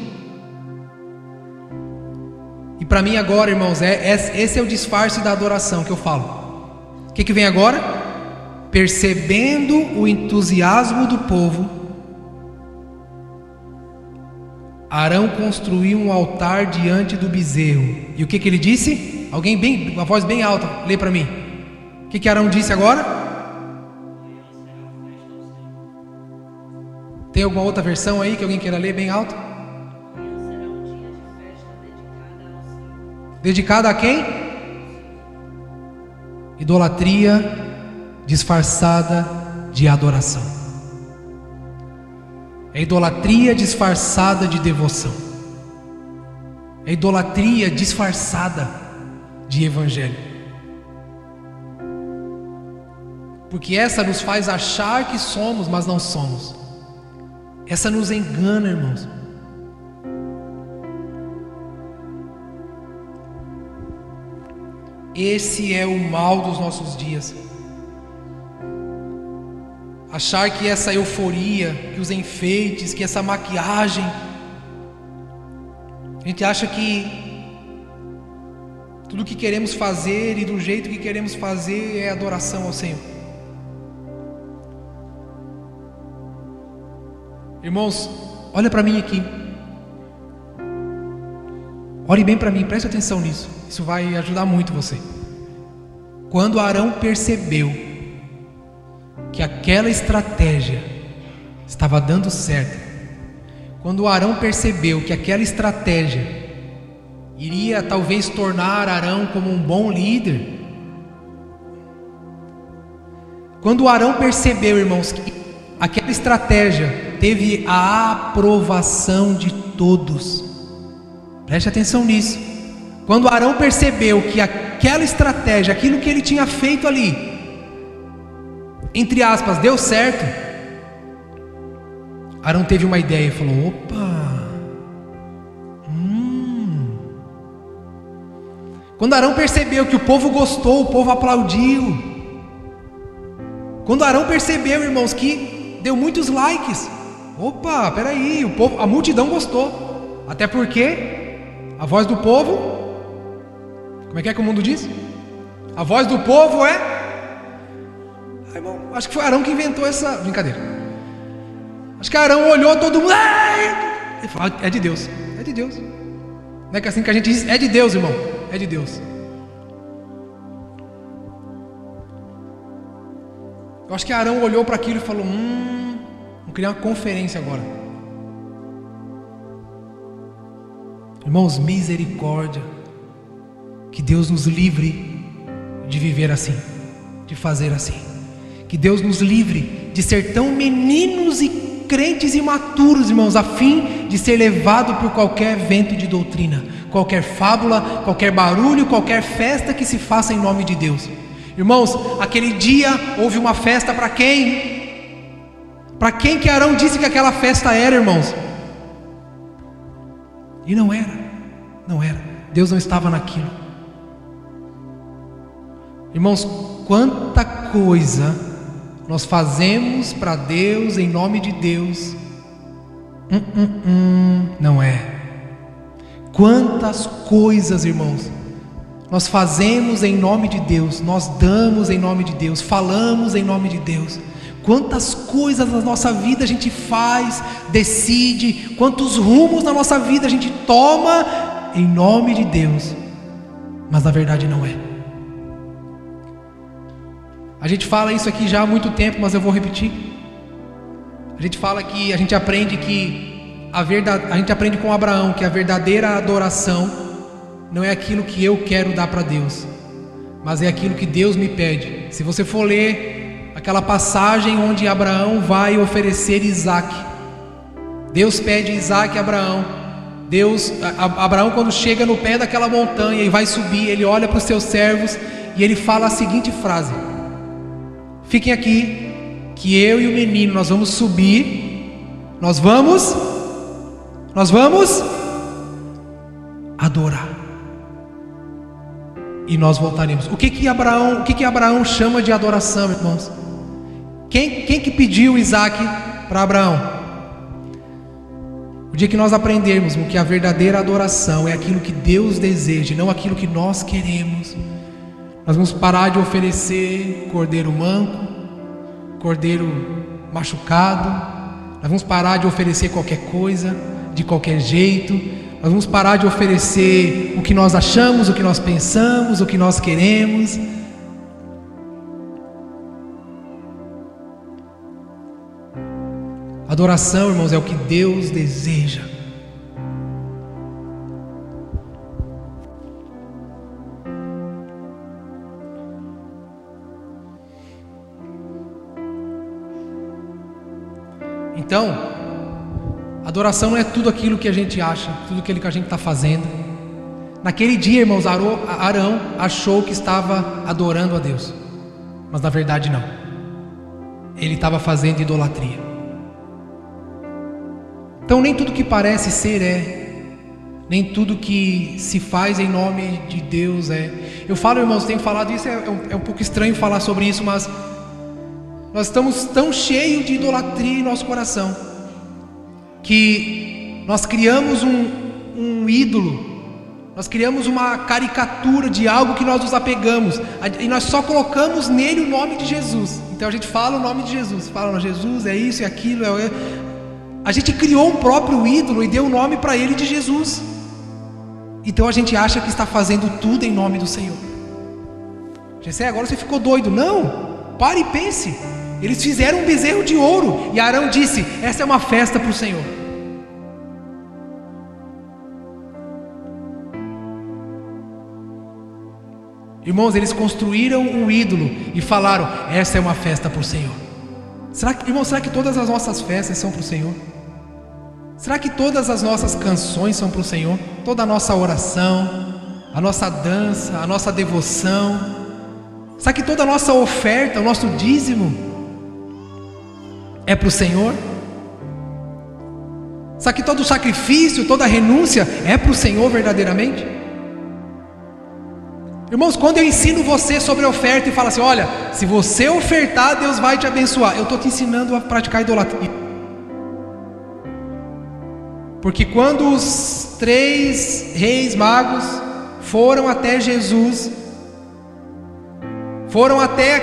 E para mim agora, irmãos, esse é o disfarce da adoração que eu falo. O que vem agora? Percebendo o entusiasmo do povo, Arão construiu um altar diante do bezerro. E o que ele disse? Uma voz bem alta, lê para mim. O que Arão disse agora? Tem alguma outra versão aí que alguém queira ler bem alto? Dedicada a quem? Idolatria disfarçada de adoração. É idolatria disfarçada de devoção. É idolatria disfarçada. de evangelho. Porque essa nos faz achar que somos, mas não somos. Essa nos engana, irmãos. Esse é o mal dos nossos dias. Achar que essa euforia, que os enfeites, que essa maquiagem, a gente acha que tudo que queremos fazer e do jeito que queremos fazer é adoração ao Senhor. Irmãos, olha para mim aqui. Olhe bem para mim, preste atenção nisso. Isso vai ajudar muito você. Quando Arão percebeu que aquela estratégia estava dando certo, quando Arão percebeu que aquela estratégia iria talvez tornar Arão como um bom líder, quando Arão percebeu, irmãos, que aquela estratégia teve a aprovação de todos, preste atenção nisso. Quando Arão percebeu que aquela estratégia, aquilo que ele tinha feito ali, entre aspas, deu certo, Arão teve uma ideia e falou: opa, Quando Arão percebeu que o povo gostou, o povo aplaudiu. Quando Arão percebeu, irmãos, que deu muitos likes, opa, peraí, o povo, a multidão gostou. Até porque a voz do povo, como é que o mundo diz? A voz do povo é... irmão, acho que foi Arão que inventou essa brincadeira. Acho que Arão olhou todo mundo e falou: é de Deus, é de Deus. Não é que assim que a gente diz, é de Deus, irmão, é de Deus. Eu acho que Arão olhou para aquilo e falou: vou criar uma conferência agora. Irmãos, misericórdia. Que Deus nos livre de viver assim, de fazer assim. Que Deus nos livre de ser tão meninos e crentes imaturos, irmãos, a fim de ser levado por qualquer vento de doutrina, qualquer fábula, qualquer barulho, qualquer festa que se faça em nome de Deus. Irmãos, aquele dia houve uma festa para quem? Para quem que Arão disse que aquela festa era, irmãos? E não era, não era. Deus não estava naquilo. Irmãos, quanta coisa nós fazemos para Deus, em nome de Deus, não é. Quantas coisas, irmãos, nós fazemos em nome de Deus, nós damos em nome de Deus, falamos em nome de Deus. Quantas coisas na nossa vida a gente faz, decide, quantos rumos na nossa vida a gente toma em nome de Deus, mas na verdade não é. A gente fala isso aqui já há muito tempo, mas eu vou repetir. A gente fala que a gente aprende que a gente aprende com Abraão que a verdadeira adoração não é aquilo que eu quero dar para Deus, mas é aquilo que Deus me pede. Se você for ler aquela passagem onde Abraão vai oferecer Isaac, Deus pede Isaac a Abraão. Abraão, quando chega no pé daquela montanha e vai subir, ele olha para os seus servos e ele fala a seguinte frase: fiquem aqui, que eu e o menino nós vamos subir, nós vamos adorar e nós voltaremos. O que Abraão chama de adoração, irmãos? Quem que pediu Isaac para Abraão? O dia que nós aprendermos que a verdadeira adoração é aquilo que Deus deseja, não aquilo que nós queremos, nós vamos parar de oferecer cordeiro manco, cordeiro machucado, nós vamos parar de oferecer qualquer coisa, de qualquer jeito, nós vamos parar de oferecer o que nós achamos, o que nós pensamos, o que nós queremos. Adoração, irmãos, é o que Deus deseja. Então, adoração não é tudo aquilo que a gente acha, tudo aquilo que a gente está fazendo, Naquele dia, irmãos, Arão achou que estava adorando a Deus, mas na verdade não. Ele estava fazendo idolatria. Então nem tudo que parece ser nem tudo que se faz em nome de Deus é. Eu falo, irmãos, tenho falado isso, é um pouco estranho falar sobre isso, mas nós estamos tão cheios de idolatria em nosso coração, que nós criamos um ídolo, nós criamos uma caricatura de algo que nós nos apegamos, e nós só colocamos nele o nome de Jesus. Então a gente fala o nome de Jesus, fala, Jesus é isso e aquilo, a gente criou um próprio ídolo e deu o nome para ele de Jesus. Então a gente acha que está fazendo tudo em nome do Senhor. Gessé, agora você ficou doido. Não, pare e pense. Eles fizeram um bezerro de ouro, e Arão disse, essa é uma festa para o Senhor. Irmãos, eles construíram um ídolo e falaram, essa é uma festa para o Senhor. Será que todas as nossas festas são para o Senhor? Será que todas as nossas canções são para o Senhor? Toda a nossa oração, a nossa dança, a nossa devoção, será que toda a nossa oferta, o nosso dízimo é para o Senhor? Será que todo o sacrifício, toda a renúncia é para o Senhor verdadeiramente? Irmãos, quando eu ensino você sobre oferta e falo assim, olha, se você ofertar, Deus vai te abençoar, eu estou te ensinando a praticar idolatria. Porque quando os 3 reis magos foram até Jesus, foram até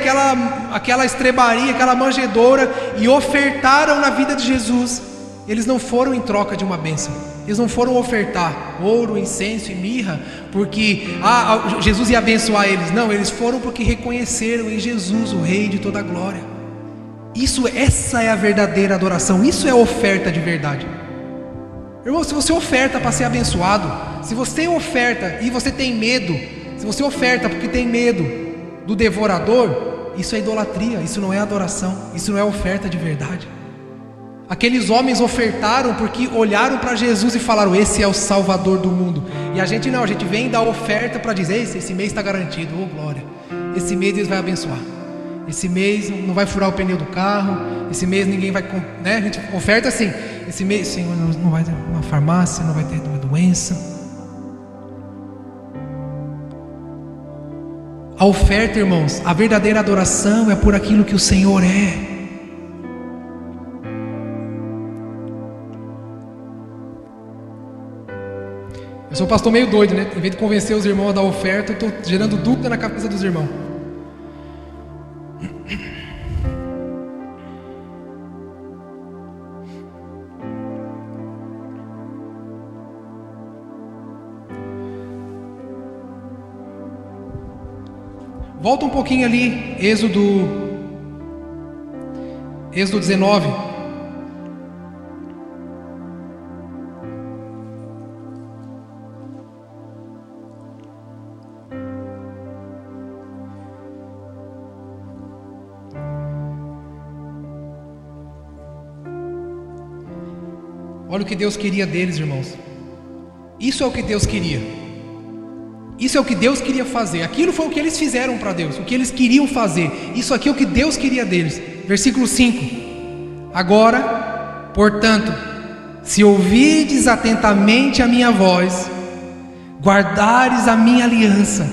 aquela estrebaria, aquela manjedoura, e ofertaram na vida de Jesus, eles não foram em troca de uma bênção, eles não foram ofertar ouro, incenso e mirra porque Jesus ia abençoar eles. Não, eles foram porque reconheceram em Jesus o Rei de toda a glória. Essa é a verdadeira adoração, isso é oferta de verdade. Irmão, se você oferta para ser abençoado, se você oferta e você tem medo, se você oferta porque tem medo do devorador, isso é idolatria, isso não é adoração, isso não é oferta de verdade. Aqueles homens ofertaram porque olharam para Jesus e falaram, esse é o Salvador do mundo. E a gente não, a gente vem dar oferta para dizer, esse mês está garantido, oh glória, esse mês Deus vai abençoar, esse mês não vai furar o pneu do carro, esse mês ninguém vai, né? A gente oferta assim, esse mês, Senhor, não vai ter uma farmácia, não vai ter uma doença. A oferta, irmãos, a verdadeira adoração é por aquilo que o Senhor é. Eu sou um pastor meio doido, né? Em vez de convencer os irmãos a dar oferta, eu estou gerando dúvida na cabeça dos irmãos. Volta um pouquinho ali, Êxodo 19. Olha o que Deus queria deles, irmãos. Isso é o que Deus queria. Isso é o que Deus queria fazer. Aquilo foi o que eles fizeram para Deus, o que eles queriam fazer. Isso aqui é o que Deus queria deles. Versículo 5. Agora, portanto, se ouvirdes atentamente a minha voz, guardares a minha aliança,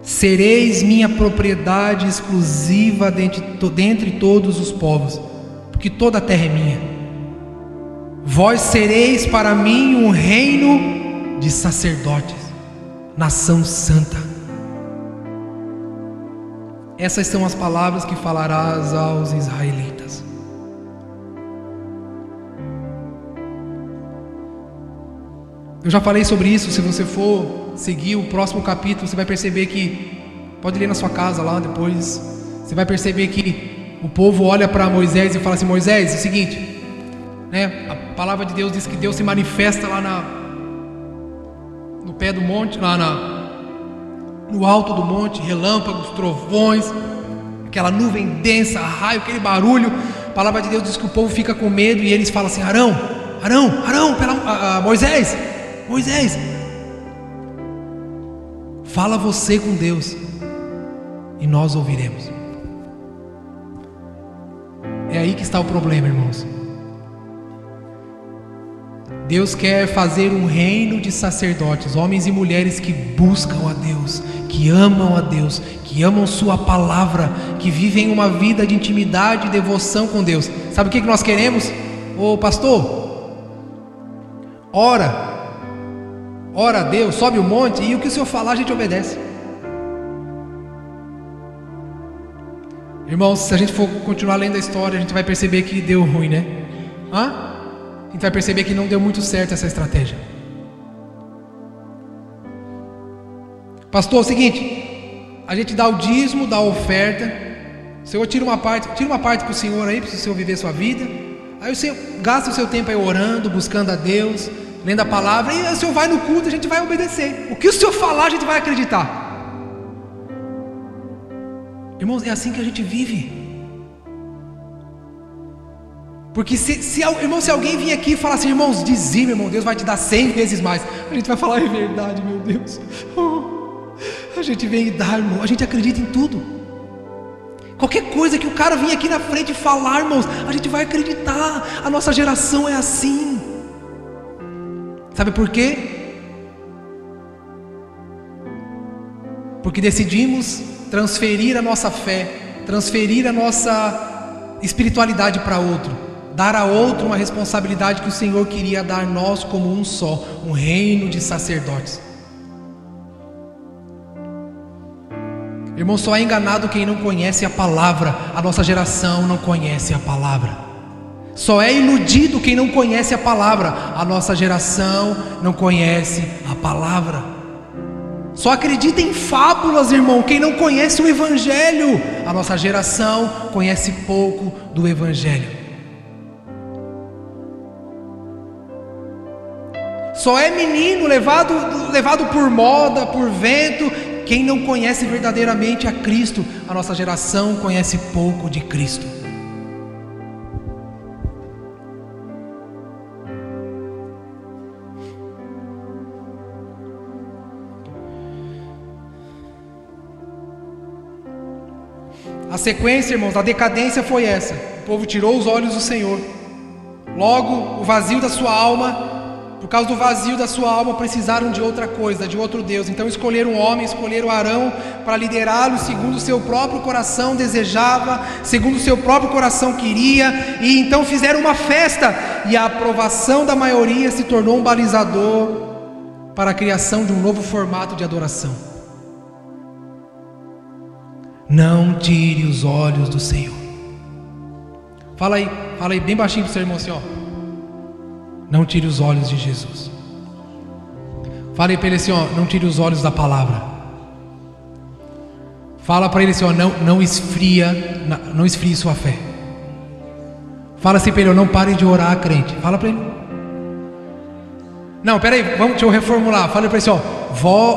sereis minha propriedade exclusiva dentre todos os povos, porque toda a terra é minha. Vós sereis para mim um reino de sacerdotes, nação santa. Essas são as palavras que falarás aos israelitas. Eu já falei sobre isso. Se você for seguir o próximo capítulo, você vai perceber que, pode ler na sua casa lá depois, você vai perceber que o povo olha para Moisés e fala assim, Moisés, é o seguinte, né? A palavra de Deus diz que Deus se manifesta lá no pé do monte, lá no alto do monte, relâmpagos, trovões, aquela nuvem densa, raio, aquele barulho. A palavra de Deus diz que o povo fica com medo e eles falam assim, Moisés, Fala você com Deus e nós ouviremos. É aí que está o problema, irmãos. Deus quer fazer um reino de sacerdotes, homens e mulheres que buscam a Deus, que amam sua palavra, que vivem uma vida de intimidade e devoção com Deus. Sabe o que nós queremos? Ô pastor, ora a Deus, sobe o monte e o que o Senhor falar a gente obedece. Irmãos, se a gente for continuar lendo a história, a gente vai perceber que deu ruim, né? A gente vai perceber que não deu muito certo essa estratégia. Pastor, é o seguinte, a gente dá o dízimo, dá a oferta, o Senhor tira uma parte para o Senhor aí, para o Senhor viver sua vida. Aí o Senhor gasta o seu tempo aí orando, buscando a Deus, lendo a palavra, e o Senhor vai no culto, a gente vai obedecer. O que o Senhor falar, a gente vai acreditar. Irmãos, é assim que a gente vive. Porque se alguém vir aqui e falar assim, irmãos, dizime, irmão, Deus vai te dar 100 vezes mais, a gente vai falar, é verdade, meu Deus. A gente vem e dá, irmão, a gente acredita em tudo. Qualquer coisa que o cara vir aqui na frente e falar, irmãos, a gente vai acreditar. A nossa geração é assim. Sabe por quê? Porque decidimos transferir a nossa fé, transferir a nossa espiritualidade para outro, dar a outro uma responsabilidade que o Senhor queria dar a nós como um só, um reino de sacerdotes. Irmão, só é enganado quem não conhece a palavra. A nossa geração não conhece a palavra. Só é iludido quem não conhece a palavra. A nossa geração não conhece a palavra. Só acredita em fábulas, irmão, quem não conhece o Evangelho. A nossa geração conhece pouco do Evangelho. Só é menino levado por moda, por vento, quem não conhece verdadeiramente a Cristo. A nossa geração conhece pouco de Cristo. A sequência, irmãos, a decadência foi essa. O povo tirou os olhos do Senhor. Logo, o vazio da sua alma, por causa do vazio da sua alma, precisaram de outra coisa, de outro Deus. Então escolheram um homem, escolheram Arão para liderá-lo segundo o seu próprio coração desejava, segundo o seu próprio coração queria. E então fizeram uma festa, e a aprovação da maioria se tornou um balizador para a criação de um novo formato de adoração. Não tire os olhos do Senhor. Fala aí bem baixinho para o seu irmão assim, ó. Não tire os olhos de Jesus. Fala aí para ele assim, ó, não tire os olhos da palavra. Fala para ele assim, ó, não esfrie sua fé. Fala assim para ele, ó, não pare de orar, crente. Fala para ele. Não, peraí, deixa eu reformular. Fala para ele assim, ó,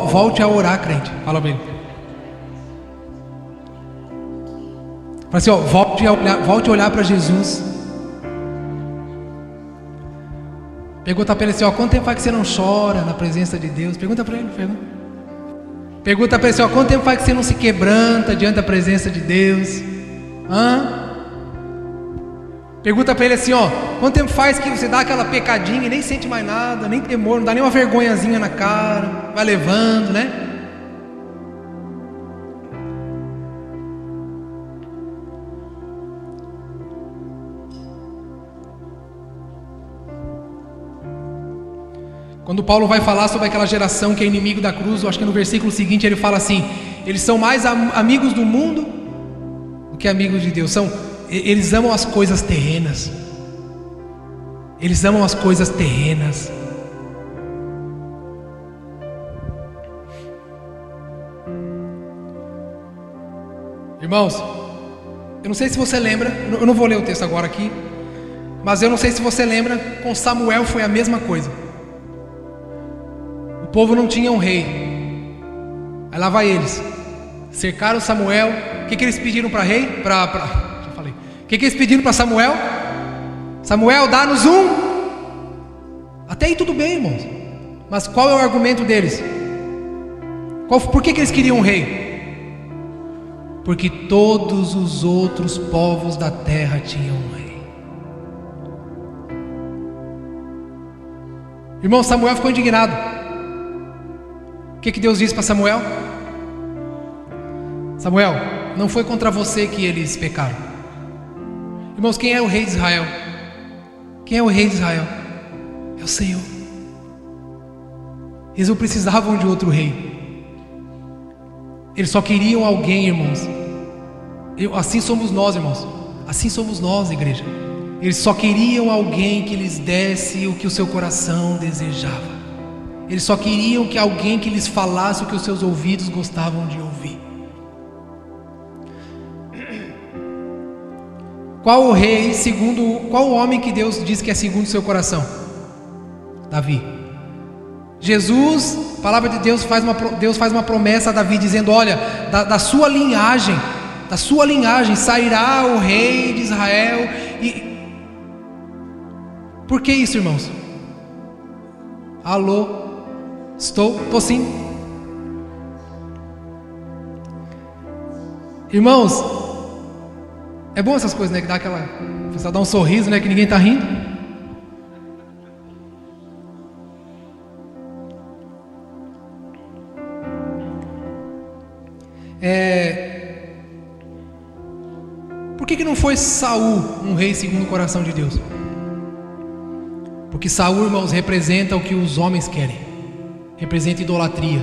volte a orar, crente. Fala para ele. Fala assim, ó, volte a olhar para Jesus. Pergunta para ele assim, ó, quanto tempo faz que você não chora na presença de Deus? Pergunta para ele, pergunta para ele assim, ó, quanto tempo faz que você não se quebranta diante da presença de Deus? Pergunta para ele assim, ó, quanto tempo faz que você dá aquela pecadinha e nem sente mais nada, nem temor, não dá nem uma vergonhazinha na cara, vai levando, né? Quando Paulo vai falar sobre aquela geração que é inimigo da cruz, eu acho que no versículo seguinte ele fala assim: eles são mais amigos do mundo do que amigos de Deus. Eles amam as coisas terrenas. Eles amam as coisas terrenas. Irmãos, eu não sei se você lembra, eu não vou ler o texto agora aqui, mas eu não sei se você lembra, com Samuel foi a mesma coisa. O povo não tinha um rei. Aí lá vai eles. Cercaram Samuel. O que eles pediram para rei? Já falei. O que eles pediram para Samuel? Samuel, dá-nos um. Até aí tudo bem, irmãos. Mas qual é o argumento deles? Por que eles queriam um rei? Porque todos os outros povos da terra tinham um rei. Irmão, Samuel ficou indignado. O que Deus disse para Samuel? Samuel, não foi contra você que eles pecaram. Irmãos, quem é o rei de Israel? Quem é o rei de Israel? É o Senhor. Eles não precisavam de outro rei. Eles só queriam alguém, irmãos. Assim somos nós, irmãos. Assim somos nós, igreja. Eles só queriam alguém que lhes desse o que o seu coração desejava. Eles só queriam que alguém que lhes falasse o que os seus ouvidos gostavam de ouvir. Qual o rei qual o homem que Deus diz que é segundo o seu coração? Davi. Jesus, a palavra de Deus faz uma promessa a Davi dizendo: olha, da sua linhagem sairá o rei de Israel. Por que isso, irmãos? Alô? Estou sim. Irmãos, é bom essas coisas, né? Que dá aquela... O pessoal dá um sorriso, né? Que ninguém está rindo. Por que não foi Saul um rei segundo o coração de Deus? Porque Saul, irmãos, representa o que os homens querem. Representa idolatria.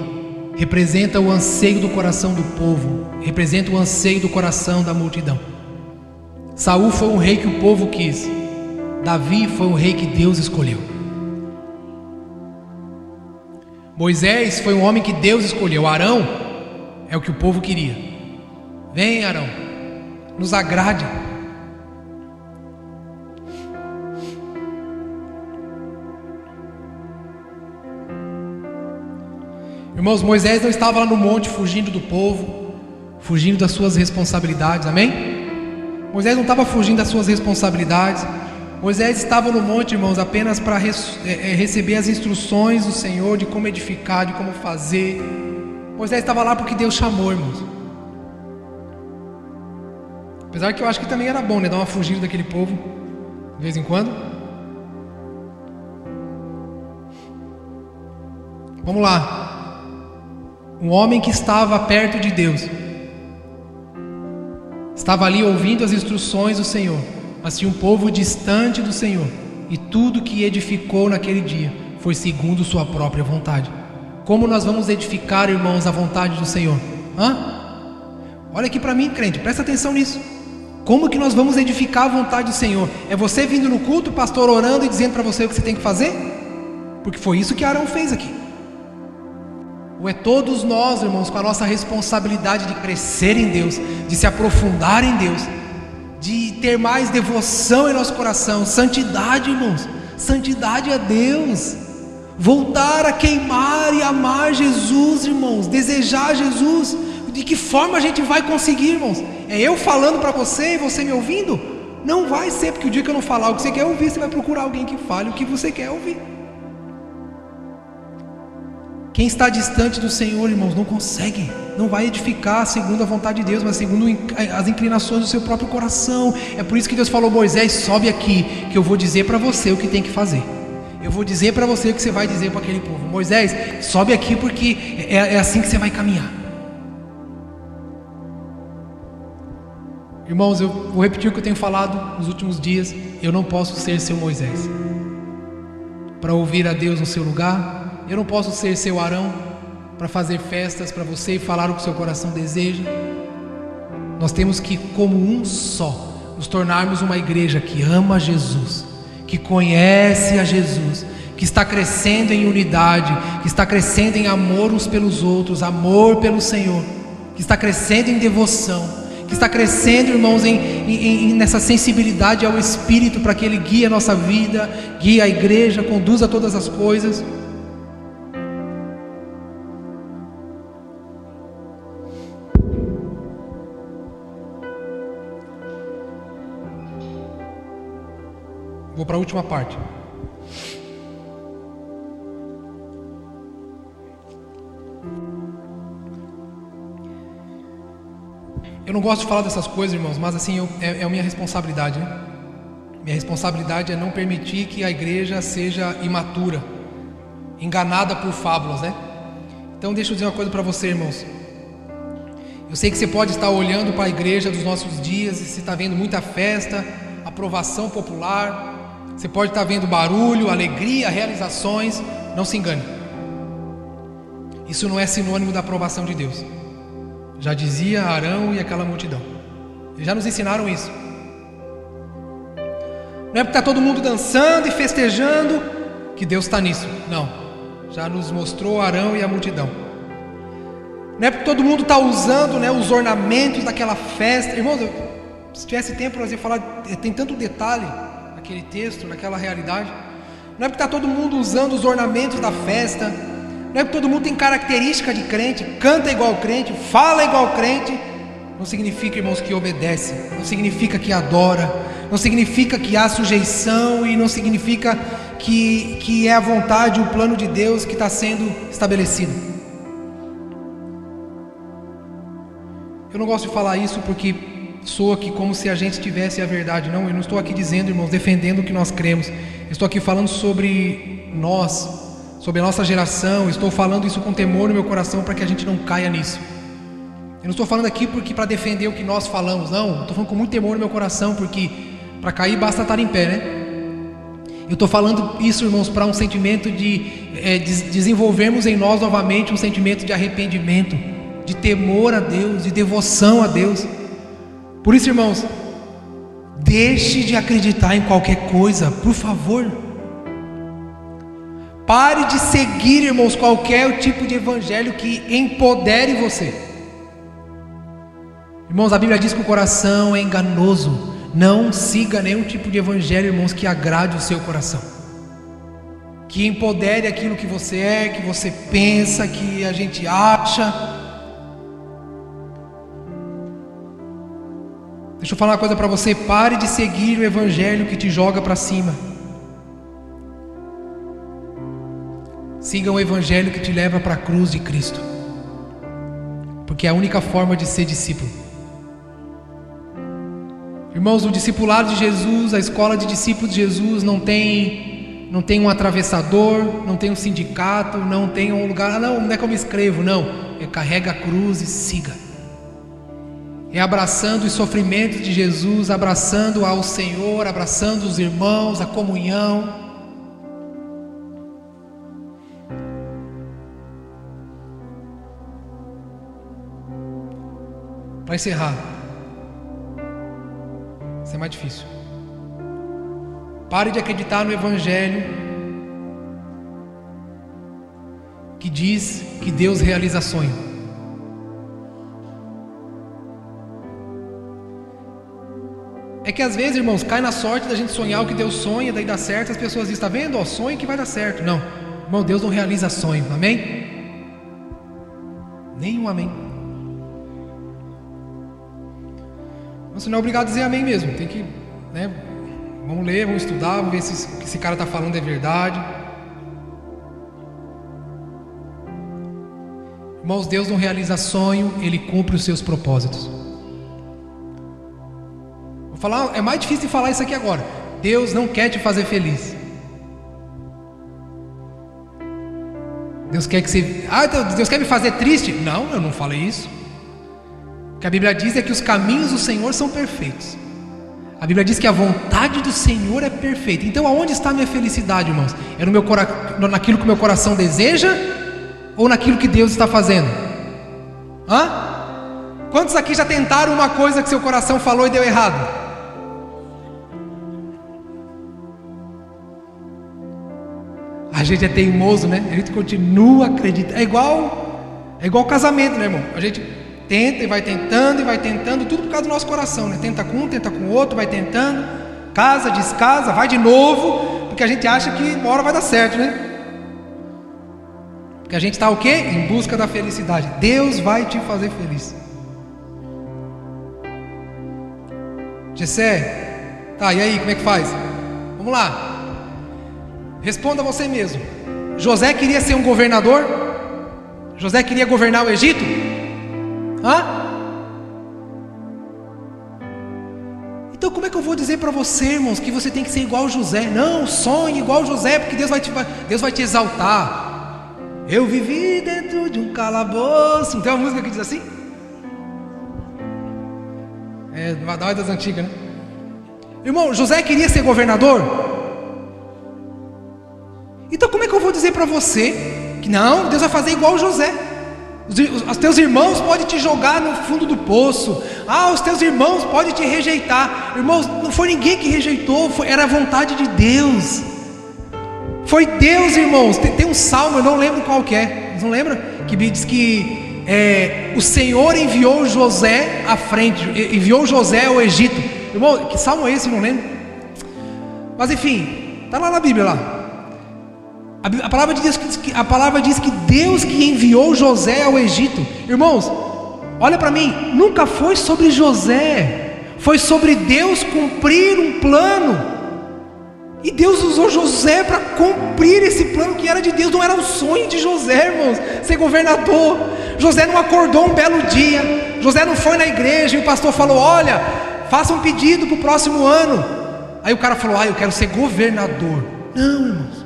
Representa o anseio do coração do povo. Representa o anseio do coração da multidão. Saul foi um rei que o povo quis. Davi foi um rei que Deus escolheu. Moisés foi um homem que Deus escolheu. Arão é o que o povo queria. Vem, Arão, nos agrade. Irmãos, Moisés não estava lá no monte fugindo do povo, fugindo das suas responsabilidades, amém? Moisés não estava fugindo das suas responsabilidades. Moisés estava no monte, irmãos, apenas para receber as instruções do Senhor de como edificar, de como fazer. Moisés estava lá porque Deus chamou, irmãos. Apesar que eu acho que também era bom, né, dar uma fugida daquele povo de vez em quando. Vamos lá. Um homem que estava perto de Deus, estava ali ouvindo as instruções do Senhor, mas tinha um povo distante do Senhor, e tudo que edificou naquele dia foi segundo sua própria vontade. Como nós vamos edificar, irmãos, a vontade do Senhor? Olha aqui para mim, crente, presta atenção nisso. Como que nós vamos edificar a vontade do Senhor? É você vindo no culto, o pastor orando e dizendo para você o que você tem que fazer? Porque foi isso que Arão fez aqui. Ou é todos nós, irmãos, com a nossa responsabilidade de crescer em Deus, de se aprofundar em Deus, de ter mais devoção em nosso coração, santidade, irmãos, santidade a Deus, voltar a queimar e amar Jesus, irmãos, desejar Jesus. De que forma a gente vai conseguir, irmãos? É eu falando para você e você me ouvindo? Não vai ser, porque o dia que eu não falar o que você quer ouvir, você vai procurar alguém que fale o que você quer ouvir. Quem está distante do Senhor, irmãos, não consegue, não vai edificar segundo a vontade de Deus, mas segundo as inclinações do seu próprio coração. É por isso que Deus falou: Moisés, sobe aqui, que eu vou dizer para você o que tem que fazer. Eu vou dizer para você o que você vai dizer para aquele povo. Moisés, sobe aqui, porque é assim que você vai caminhar. Irmãos, eu vou repetir o que eu tenho falado nos últimos dias. Eu não posso ser seu Moisés para ouvir a Deus no seu lugar. Eu não posso ser seu Arão para fazer festas para você e falar o que seu coração deseja. Nós temos que, como um só, nos tornarmos uma igreja que ama Jesus, que conhece a Jesus, que está crescendo em unidade, que está crescendo em amor uns pelos outros, amor pelo Senhor, que está crescendo em devoção, que está crescendo, irmãos, nessa sensibilidade ao Espírito, para que Ele guie a nossa vida, guie a igreja, conduza todas as coisas. Vou para a última parte. Eu não gosto de falar dessas coisas, irmãos, mas assim, é a minha responsabilidade, né? Minha responsabilidade é não permitir que a igreja seja imatura, enganada por fábulas, né? Então deixa eu dizer uma coisa para você, irmãos. Eu sei que você pode estar olhando para a igreja dos nossos dias e você está vendo muita festa, aprovação popular, você pode estar vendo barulho, alegria, realizações. Não se engane, isso não é sinônimo da aprovação de Deus. Já dizia Arão e aquela multidão, eles já nos ensinaram isso. Não é porque está todo mundo dançando e festejando que Deus está nisso, não. Já nos mostrou Arão e a multidão. Não é porque todo mundo está usando, né, os ornamentos daquela festa. Irmãos, se tivesse tempo nós ia falar, tem tanto detalhe naquele texto, naquela realidade. Não é porque está todo mundo usando os ornamentos da festa. Não é porque todo mundo tem característica de crente, canta igual crente, fala igual crente. Não significa, irmãos, que obedece. Não significa que adora. Não significa que há sujeição. E não significa que é a vontade, o plano de Deus que está sendo estabelecido. Eu não gosto de falar isso porque soa aqui como se a gente tivesse a verdade. Não, eu não estou aqui dizendo, irmãos, defendendo o que nós cremos. Eu estou aqui falando sobre nós, sobre a nossa geração. Estou falando isso com temor no meu coração para que a gente não caia nisso. Eu não estou falando aqui para defender o que nós falamos, não. Eu estou falando com muito temor no meu coração, porque para cair basta estar em pé, né? Eu estou falando isso, irmãos, para um sentimento de desenvolvermos em nós novamente um sentimento de arrependimento, de temor a Deus, de devoção a Deus. Por isso, irmãos, deixe de acreditar em qualquer coisa, por favor. Pare de seguir, irmãos, qualquer tipo de evangelho que empodere você. Irmãos, a Bíblia diz que o coração é enganoso. Não siga nenhum tipo de evangelho, irmãos, que agrade o seu coração, que empodere aquilo que você é, que você pensa, que a gente acha. Deixa eu falar uma coisa para você. Pare de seguir o evangelho que te joga para cima. Siga o evangelho que te leva para a cruz de Cristo, porque é a única forma de ser discípulo. Irmãos, o discipulado de Jesus, a escola de discípulos de Jesus não tem um atravessador, não tem um sindicato, não tem um lugar, não é que eu me inscrevo, não. É carrega a cruz e siga. É abraçando os sofrimentos de Jesus, abraçando ao Senhor, abraçando os irmãos, a comunhão. Para encerrar, isso é mais difícil. Pare de acreditar no evangelho que diz que Deus realiza sonho. É que às vezes, irmãos, cai na sorte da gente sonhar o que Deus sonha, daí dá certo, as pessoas dizem, está vendo? Ó, sonho que vai dar certo. Não, irmão, Deus não realiza sonho, amém? Nenhum amém. Você não é obrigado a dizer amém mesmo, tem que, né? Vamos ler, vamos estudar, vamos ver se o que esse cara está falando é verdade. Irmãos, Deus não realiza sonho, Ele cumpre os seus propósitos. Vou falar, é mais difícil de falar isso aqui agora. Deus não quer te fazer feliz. Deus quer que você... Deus quer me fazer triste? Não, eu não falei isso. O que a Bíblia diz é que os caminhos do Senhor são perfeitos. A Bíblia diz que a vontade do Senhor é perfeita. Então aonde está a minha felicidade, irmãos? É naquilo que o meu coração deseja? Ou naquilo que Deus está fazendo? Quantos aqui já tentaram uma coisa que seu coração falou e deu errado? A gente é teimoso, né? A gente continua acreditando. É igual casamento, né, irmão? A gente tenta e vai tentando, tudo por causa do nosso coração, né? Tenta com um, tenta com o outro, vai tentando, casa, descasa, vai de novo, porque a gente acha que uma hora vai dar certo, né? Porque a gente está o quê? Em busca da felicidade. Deus vai te fazer feliz. Gessé, tá, e aí, como é que faz? Vamos lá. Responda você mesmo. José queria ser um governador? José queria governar o Egito? que eu vou dizer para você, irmãos, que você tem que ser igual José? Não, sonhe igual José, porque Deus vai te exaltar. Eu vivi dentro de um calabouço. Não tem uma música que diz assim? É das antigas, né? Irmão, José queria ser governador? Então como é que eu vou dizer para você que não, Deus vai fazer igual José? Os teus irmãos podem te jogar no fundo do poço. Os teus irmãos podem te rejeitar. Irmãos, não foi ninguém que rejeitou, era a vontade de Deus. Foi Deus, irmãos. Tem um salmo, eu não lembro qual que é. Não lembra? Que diz que o Senhor enviou José à frente, enviou José ao Egito. Irmão, que salmo é esse? Eu não lembro. Mas enfim, está lá na Bíblia lá. A palavra diz que Deus que enviou José ao Egito. Irmãos, olha para mim, nunca foi sobre José, foi sobre Deus cumprir um plano. E Deus usou José para cumprir esse plano que era de Deus. Não era o sonho de José, irmãos, ser governador. José não acordou um belo dia, José não foi na igreja e o pastor falou: olha, faça um pedido para o próximo ano. Aí o cara falou: eu quero ser governador. Não, irmãos.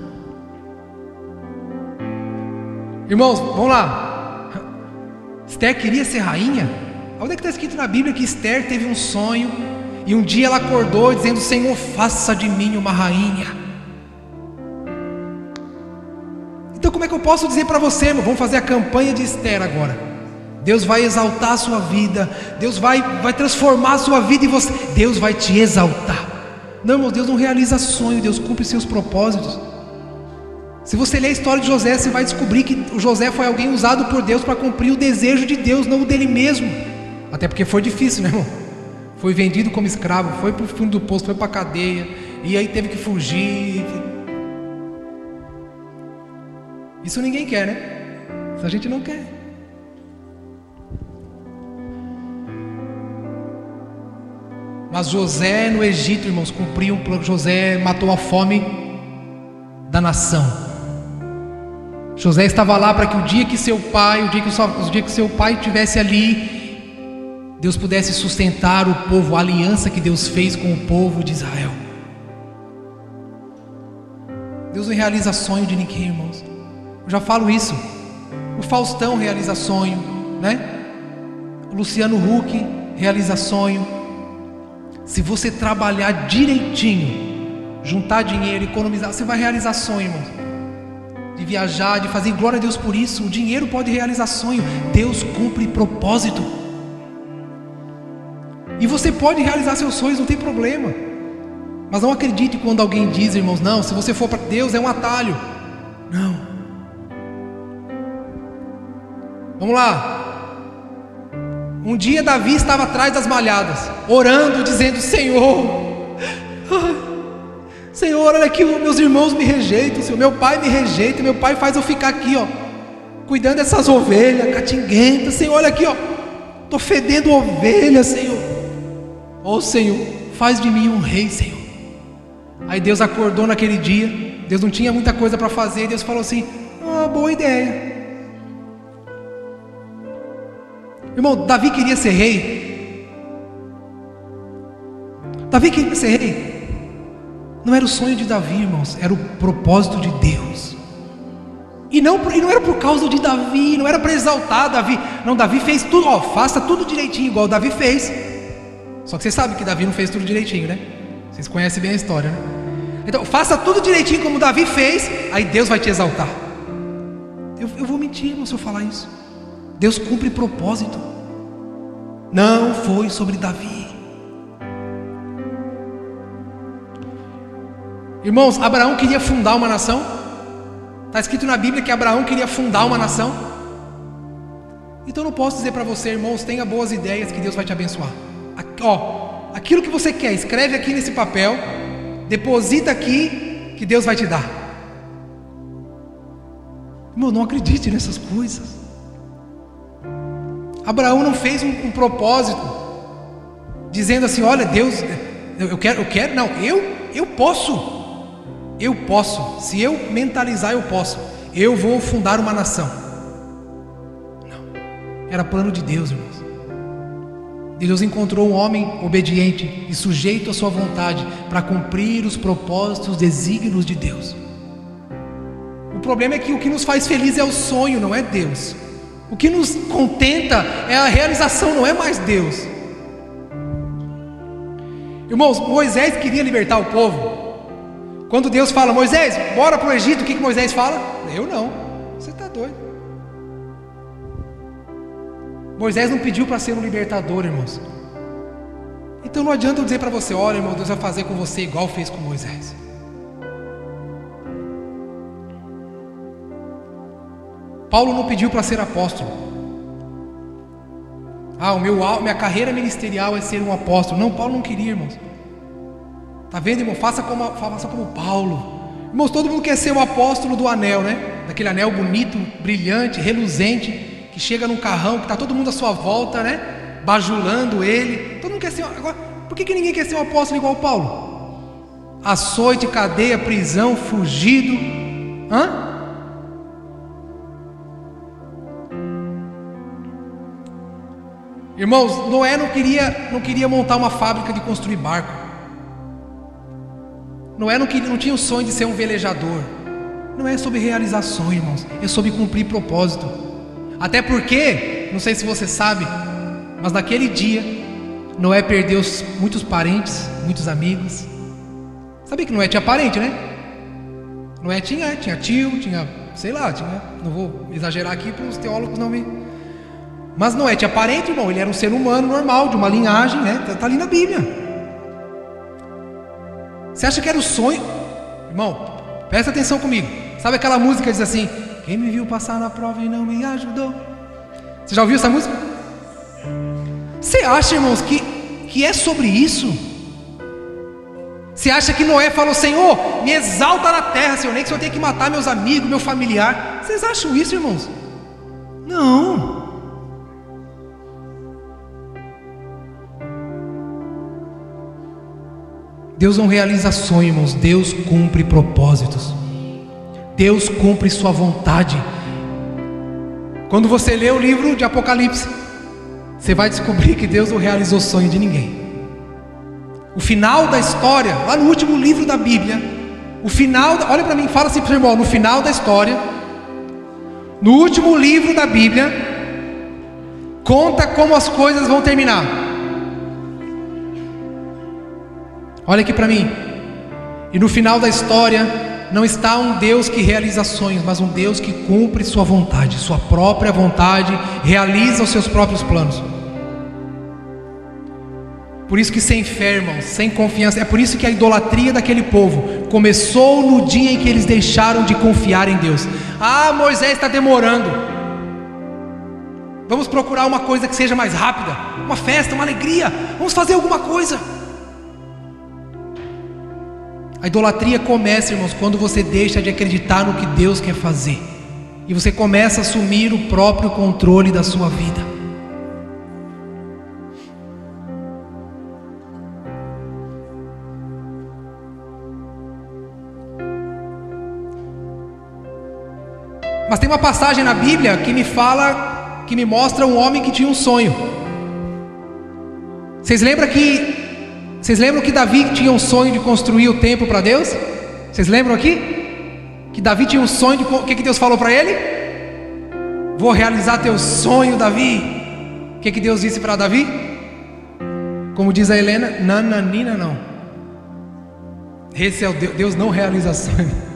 Irmãos, vamos lá. Esther queria ser rainha? Onde é que está escrito na Bíblia que Esther teve um sonho e um dia ela acordou dizendo: Senhor, faça de mim uma rainha? Então como é que eu posso dizer para você, irmão? Vamos fazer a campanha de Esther agora. Deus vai exaltar a sua vida, Deus vai transformar a sua vida, e Deus vai te exaltar. Não, irmão, Deus não realiza sonho, Deus cumpre seus propósitos. Se você ler a história de José, você vai descobrir que o José foi alguém usado por Deus para cumprir o desejo de Deus, não o dele mesmo. Até porque foi difícil, né, irmão? Foi vendido como escravo, foi para o fundo do poço, foi para a cadeia, e aí teve que fugir. Isso ninguém quer, né? Isso a gente não quer. Mas José no Egito, irmãos, cumpriu um plano. José matou a fome da nação. José estava lá para que o dia que seu pai, o dia que seu pai estivesse ali, Deus pudesse sustentar o povo, a aliança que Deus fez com o povo de Israel. Deus não realiza sonho de ninguém, irmãos. Eu já falo isso. O Faustão realiza sonho, né? O Luciano Huck realiza sonho. Se você trabalhar direitinho, juntar dinheiro, economizar, você vai realizar sonho, irmãos. De viajar, de fazer glória a Deus por isso. O dinheiro pode realizar sonho. Deus cumpre propósito. E você pode realizar seus sonhos, não tem problema. Mas não acredite quando alguém diz, irmãos, não, se você for para Deus é um atalho. Não. Vamos lá. Um dia Davi estava atrás das malhadas, orando, dizendo: Senhor, olha aqui, meus irmãos me rejeitam, Senhor, meu pai me rejeita, meu pai faz eu ficar aqui, cuidando dessas ovelhas catinguentas. Senhor, olha aqui, estou fedendo ovelha, Senhor. Senhor, faz de mim um rei, Senhor. Aí Deus acordou naquele dia, Deus não tinha muita coisa para fazer, Deus falou assim: boa ideia. Irmão, Davi queria ser rei. Davi queria ser rei. Não era o sonho de Davi, irmãos, era o propósito de Deus. E não era por causa de Davi, não era para exaltar Davi. Não, Davi fez tudo, faça tudo direitinho, igual Davi fez. Só que vocês sabem que Davi não fez tudo direitinho, né? Vocês conhecem bem a história, né? Então, faça tudo direitinho como Davi fez, aí Deus vai te exaltar. Eu vou mentir, irmão, se eu falar isso. Deus cumpre propósito. Não foi sobre Davi. Irmãos, Abraão queria fundar uma nação. Está escrito na Bíblia que Abraão queria fundar uma nação. Então eu não posso dizer para você, irmãos, tenha boas ideias que Deus vai te abençoar. Aquilo que você quer, escreve aqui nesse papel, deposita aqui, que Deus vai te dar. Irmão, não acredite nessas coisas. Abraão não fez um propósito dizendo assim: olha, Deus, eu quero, não, eu posso. Eu posso, se eu mentalizar eu posso. Eu vou fundar uma nação. Não, era plano de Deus, irmãos. E Deus encontrou um homem obediente e sujeito à sua vontade para cumprir os propósitos, os desígnios de Deus. O problema é que o que nos faz feliz é o sonho, não é Deus. O que nos contenta é a realização, não é mais Deus. Irmãos, Moisés queria libertar o povo. Quando Deus fala, Moisés, bora para o Egito, o que Moisés fala? Eu não, você está doido. Moisés não pediu para ser um libertador, irmãos. Então não adianta eu dizer para você, olha, irmão, Deus vai fazer com você igual fez com Moisés. Paulo não pediu para ser apóstolo. Minha carreira ministerial é ser um apóstolo. Não, Paulo não queria, irmãos. Tá vendo, irmão? Faça como Paulo. Irmãos, todo mundo quer ser o apóstolo do anel, né? Daquele anel bonito, brilhante, reluzente, que chega num carrão, que está todo mundo à sua volta, né? Bajulando ele. Todo mundo quer ser. Agora, por que ninguém quer ser um apóstolo igual Paulo? Açoite, cadeia, prisão, fugido. Irmãos, Noé não queria montar uma fábrica de construir barco. Noé não tinha o sonho de ser um velejador. Não é sobre realização, irmãos, é sobre cumprir propósito. Até porque, não sei se você sabe, mas naquele dia Noé perdeu muitos parentes, muitos amigos. Sabia que Noé tinha parente, né? Noé tinha tio, não vou exagerar aqui para os teólogos não me... Mas Noé tinha parente, irmão, ele era um ser humano normal, de uma linhagem, né? Está ali na Bíblia. Você acha que era o sonho? Irmão, presta atenção comigo. Sabe aquela música que diz assim, quem me viu passar na prova e não me ajudou? Você já ouviu essa música? Você acha, irmãos, que é sobre isso? Você acha que Noé falou, Senhor, me exalta na terra, Senhor, nem que o Senhor tenha que matar meus amigos, meu familiar? Vocês acham isso, irmãos? Não. Deus não realiza sonhos, irmãos. Deus cumpre propósitos. Deus cumpre sua vontade. Quando você lê o livro de Apocalipse, você vai descobrir que Deus não realizou sonho de ninguém. O final da história, lá no último livro da Bíblia, olha para mim, fala assim para o irmão, no final da história, no último livro da Bíblia, conta como as coisas vão terminar. Olha aqui para mim. E no final da história não está um Deus que realiza sonhos, mas um Deus que cumpre sua vontade, sua própria vontade, realiza os seus próprios planos. Por isso que sem fé, irmãos, sem confiança, é por isso que a idolatria daquele povo começou no dia em que eles deixaram de confiar em Deus. Moisés está demorando. Vamos procurar uma coisa que seja mais rápida, uma festa, uma alegria. Vamos fazer alguma coisa. A idolatria começa, irmãos, quando você deixa de acreditar no que Deus quer fazer e você começa a assumir o próprio controle da sua vida. Mas tem uma passagem na Bíblia que me mostra um homem que tinha um sonho. Vocês lembram que Davi tinha um sonho de construir o templo para Deus? Vocês lembram aqui? Que Davi tinha um sonho de... O que Deus falou para ele? Vou realizar teu sonho, Davi. O que Deus disse para Davi? Como diz a Helena, nananina não. Esse é o Deus, Deus não realiza sonho.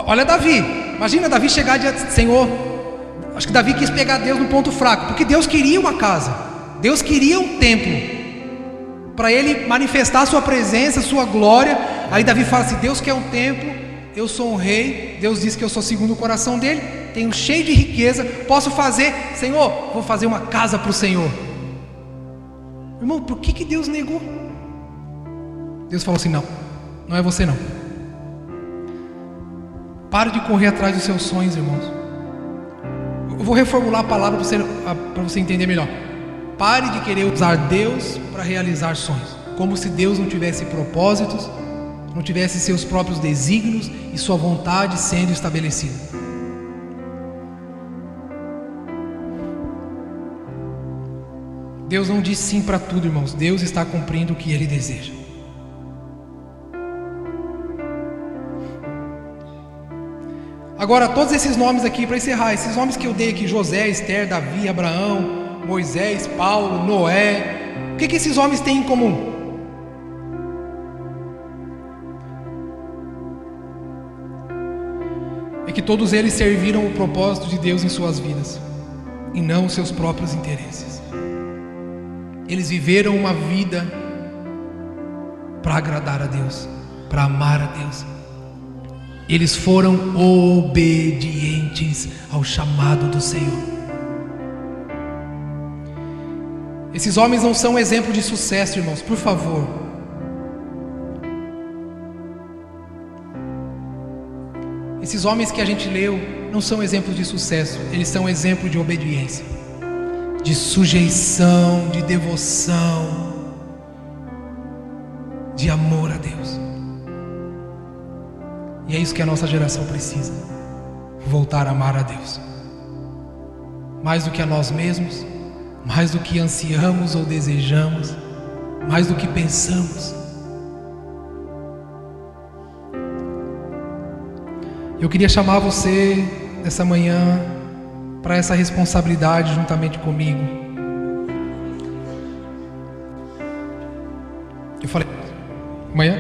Olha Davi, imagina Davi chegar diante do Senhor. Acho que Davi quis pegar Deus no ponto fraco, porque Deus queria uma casa, Deus queria um templo, para ele manifestar a sua presença, a sua glória. Aí Davi fala assim, Deus quer um templo, eu sou um rei, Deus diz que eu sou segundo o coração dele, tenho cheio de riqueza, posso fazer, Senhor, vou fazer uma casa para o Senhor. Irmão, por que Deus negou? Deus falou assim, não é você não. Pare de correr atrás dos seus sonhos, irmãos. Eu vou reformular a palavra para você entender melhor. Pare de querer usar Deus para realizar sonhos, como se Deus não tivesse propósitos, não tivesse seus próprios desígnios e sua vontade sendo estabelecida. Deus não diz sim para tudo, irmãos. Deus está cumprindo o que Ele deseja. Agora, todos esses nomes aqui, para encerrar, esses nomes que eu dei aqui, José, Esther, Davi, Abraão, Moisés, Paulo, Noé, o que esses homens têm em comum? É que todos eles serviram o propósito de Deus em suas vidas, e não os seus próprios interesses. Eles viveram uma vida para agradar a Deus, para amar a Deus. Eles foram obedientes ao chamado do Senhor. Esses homens não são exemplo de sucesso, irmãos, por favor. Esses homens que a gente leu não são exemplos de sucesso, eles são exemplo de obediência, de sujeição, de devoção, de amor a Deus. E é isso que a nossa geração precisa: voltar a amar a Deus, mais do que a nós mesmos, mais do que ansiamos ou desejamos, mais do que pensamos. Eu queria chamar você nessa manhã para essa responsabilidade juntamente comigo. Eu falei, amanhã?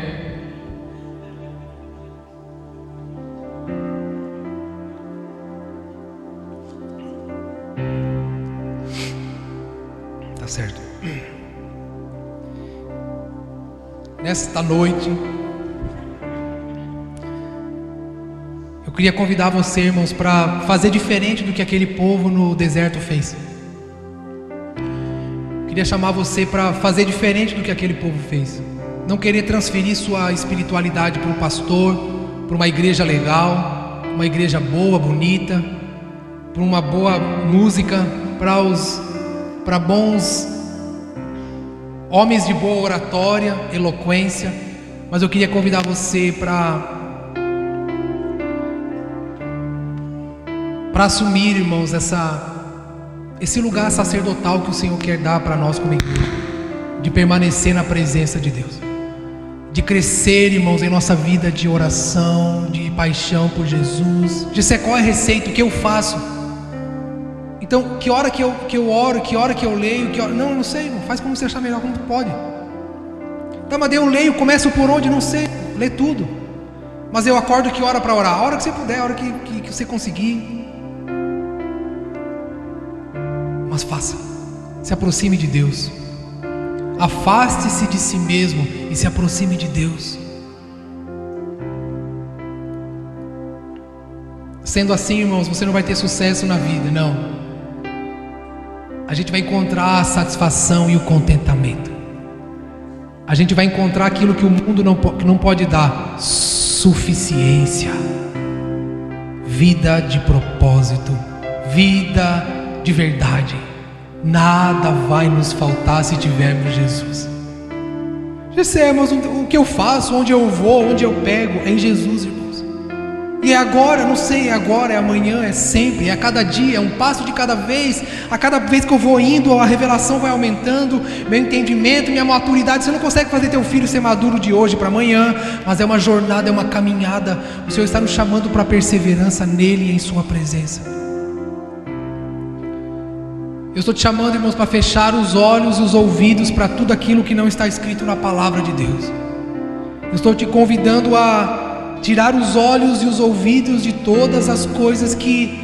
Tá certo. Nesta noite, eu queria convidar você, irmãos, para fazer diferente do que aquele povo no deserto fez. Eu queria chamar você para fazer diferente do que aquele povo fez. Não querer transferir sua espiritualidade para um pastor, para uma igreja legal, uma igreja boa, bonita, para uma boa música, para bons homens de boa oratória, eloquência. Mas eu queria convidar você para assumir, irmãos, esse lugar sacerdotal que o Senhor quer dar para nós como igreja, de permanecer na presença de Deus, de crescer, irmãos, em nossa vida de oração, de paixão por Jesus. Disse, qual é a receita? O que eu faço? Então, que hora que eu oro, que hora que eu leio, não sei, irmão, faz como você achar melhor, como pode. Tá, mas eu leio, começo por onde? Não sei, lê tudo. Mas eu acordo que hora para orar? A hora que você puder, a hora que você conseguir. Mas faça, se aproxime de Deus, afaste-se de si mesmo e se aproxime de Deus. Sendo assim, irmãos, você não vai ter sucesso na vida, não. A gente vai encontrar a satisfação e o contentamento. A gente vai encontrar aquilo que o mundo não pode dar: suficiência, vida de propósito, vida de verdade. Nada vai nos faltar se tivermos Jesus. Mas o que eu faço, onde eu vou, onde eu pego, é em Jesus, irmãos. E é agora, não sei, é agora, é amanhã, é sempre, é a cada dia, é um passo de cada vez. A cada vez que eu vou indo, a revelação vai aumentando, meu entendimento, minha maturidade. Você não consegue fazer teu filho ser maduro de hoje para amanhã, mas é uma jornada, é uma caminhada. O Senhor está nos chamando para a perseverança nele e em sua presença. Eu estou te chamando, irmãos, para fechar os olhos e os ouvidos para tudo aquilo que não está escrito na palavra de Deus. Eu estou te convidando a tirar os olhos e os ouvidos de todas as coisas que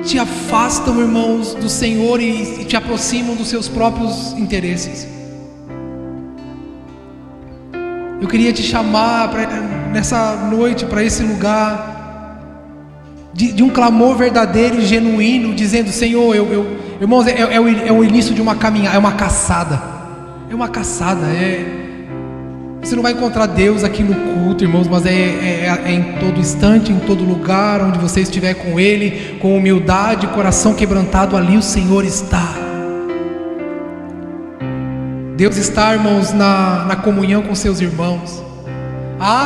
te afastam, irmãos, do Senhor e te aproximam dos seus próprios interesses. Eu queria te chamar nessa noite para esse lugar de um clamor verdadeiro e genuíno, dizendo: Senhor, irmãos, é o início de uma caminhada, é uma caçada. É uma caçada, Você não vai encontrar Deus aqui no culto, irmãos, mas é em todo instante, em todo lugar, onde você estiver com Ele, com humildade, coração quebrantado, ali o Senhor está. Deus está, irmãos, na comunhão com seus irmãos.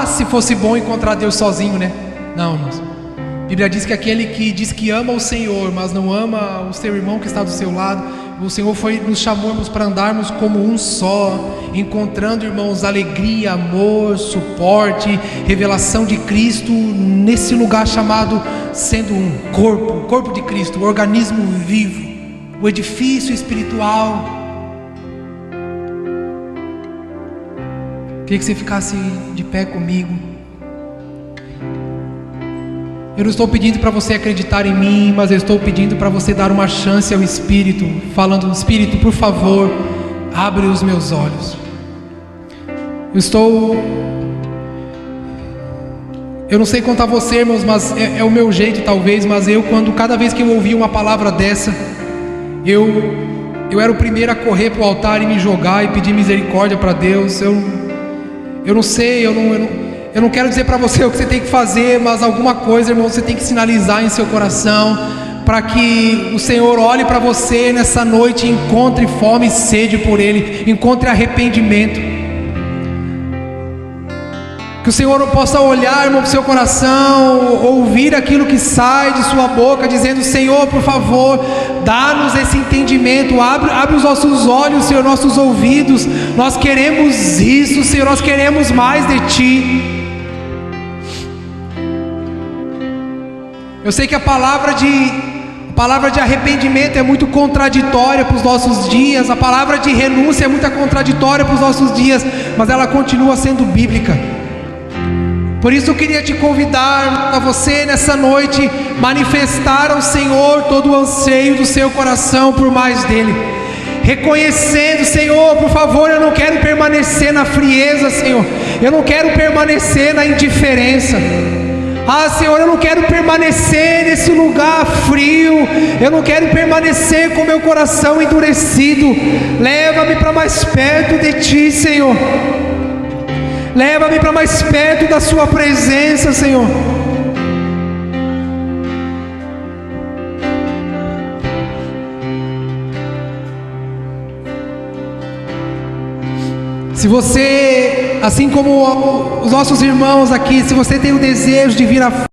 Se fosse bom encontrar Deus sozinho, né? Não, irmãos. A Bíblia diz que aquele que diz que ama o Senhor, mas não ama o seu irmão que está do seu lado, o Senhor nos chamou para andarmos como um só, encontrando, irmãos, alegria, amor, suporte, revelação de Cristo nesse lugar chamado sendo um corpo, o corpo de Cristo, o organismo vivo, o edifício espiritual. Queria que você ficasse de pé comigo. Eu não estou pedindo para você acreditar em mim, mas eu estou pedindo para você dar uma chance ao Espírito, falando: Espírito, por favor, abre os meus olhos. Eu não sei quanto a você, irmãos, mas é o meu jeito talvez, mas cada vez que eu ouvia uma palavra dessa, eu era o primeiro a correr para o altar e me jogar e pedir misericórdia para Deus. Eu não sei, eu não quero dizer para você o que você tem que fazer, mas alguma coisa, irmão, você tem que sinalizar em seu coração, para que o Senhor olhe para você nessa noite e encontre fome e sede por Ele, encontre arrependimento. Que o Senhor possa olhar, irmão, para o seu coração, ouvir aquilo que sai de sua boca, dizendo: Senhor, por favor, dá-nos esse entendimento, abre os nossos olhos, Senhor, nossos ouvidos. Nós queremos isso, Senhor, nós queremos mais de Ti. Eu sei que a palavra de arrependimento é muito contraditória para os nossos dias, a palavra de renúncia é muito contraditória para os nossos dias, mas ela continua sendo bíblica. Por isso eu queria te convidar a você nessa noite manifestar ao Senhor todo o anseio do seu coração por mais dele, reconhecendo: Senhor, por favor, eu não quero permanecer na frieza, Senhor, eu não quero permanecer na indiferença. Senhor, eu não quero permanecer nesse lugar frio, eu não quero permanecer com meu coração endurecido. Leva-me para mais perto de Ti, Senhor. Leva-me para mais perto da Sua presença, Senhor. Se você, assim como os nossos irmãos aqui, se você tem o desejo de vir à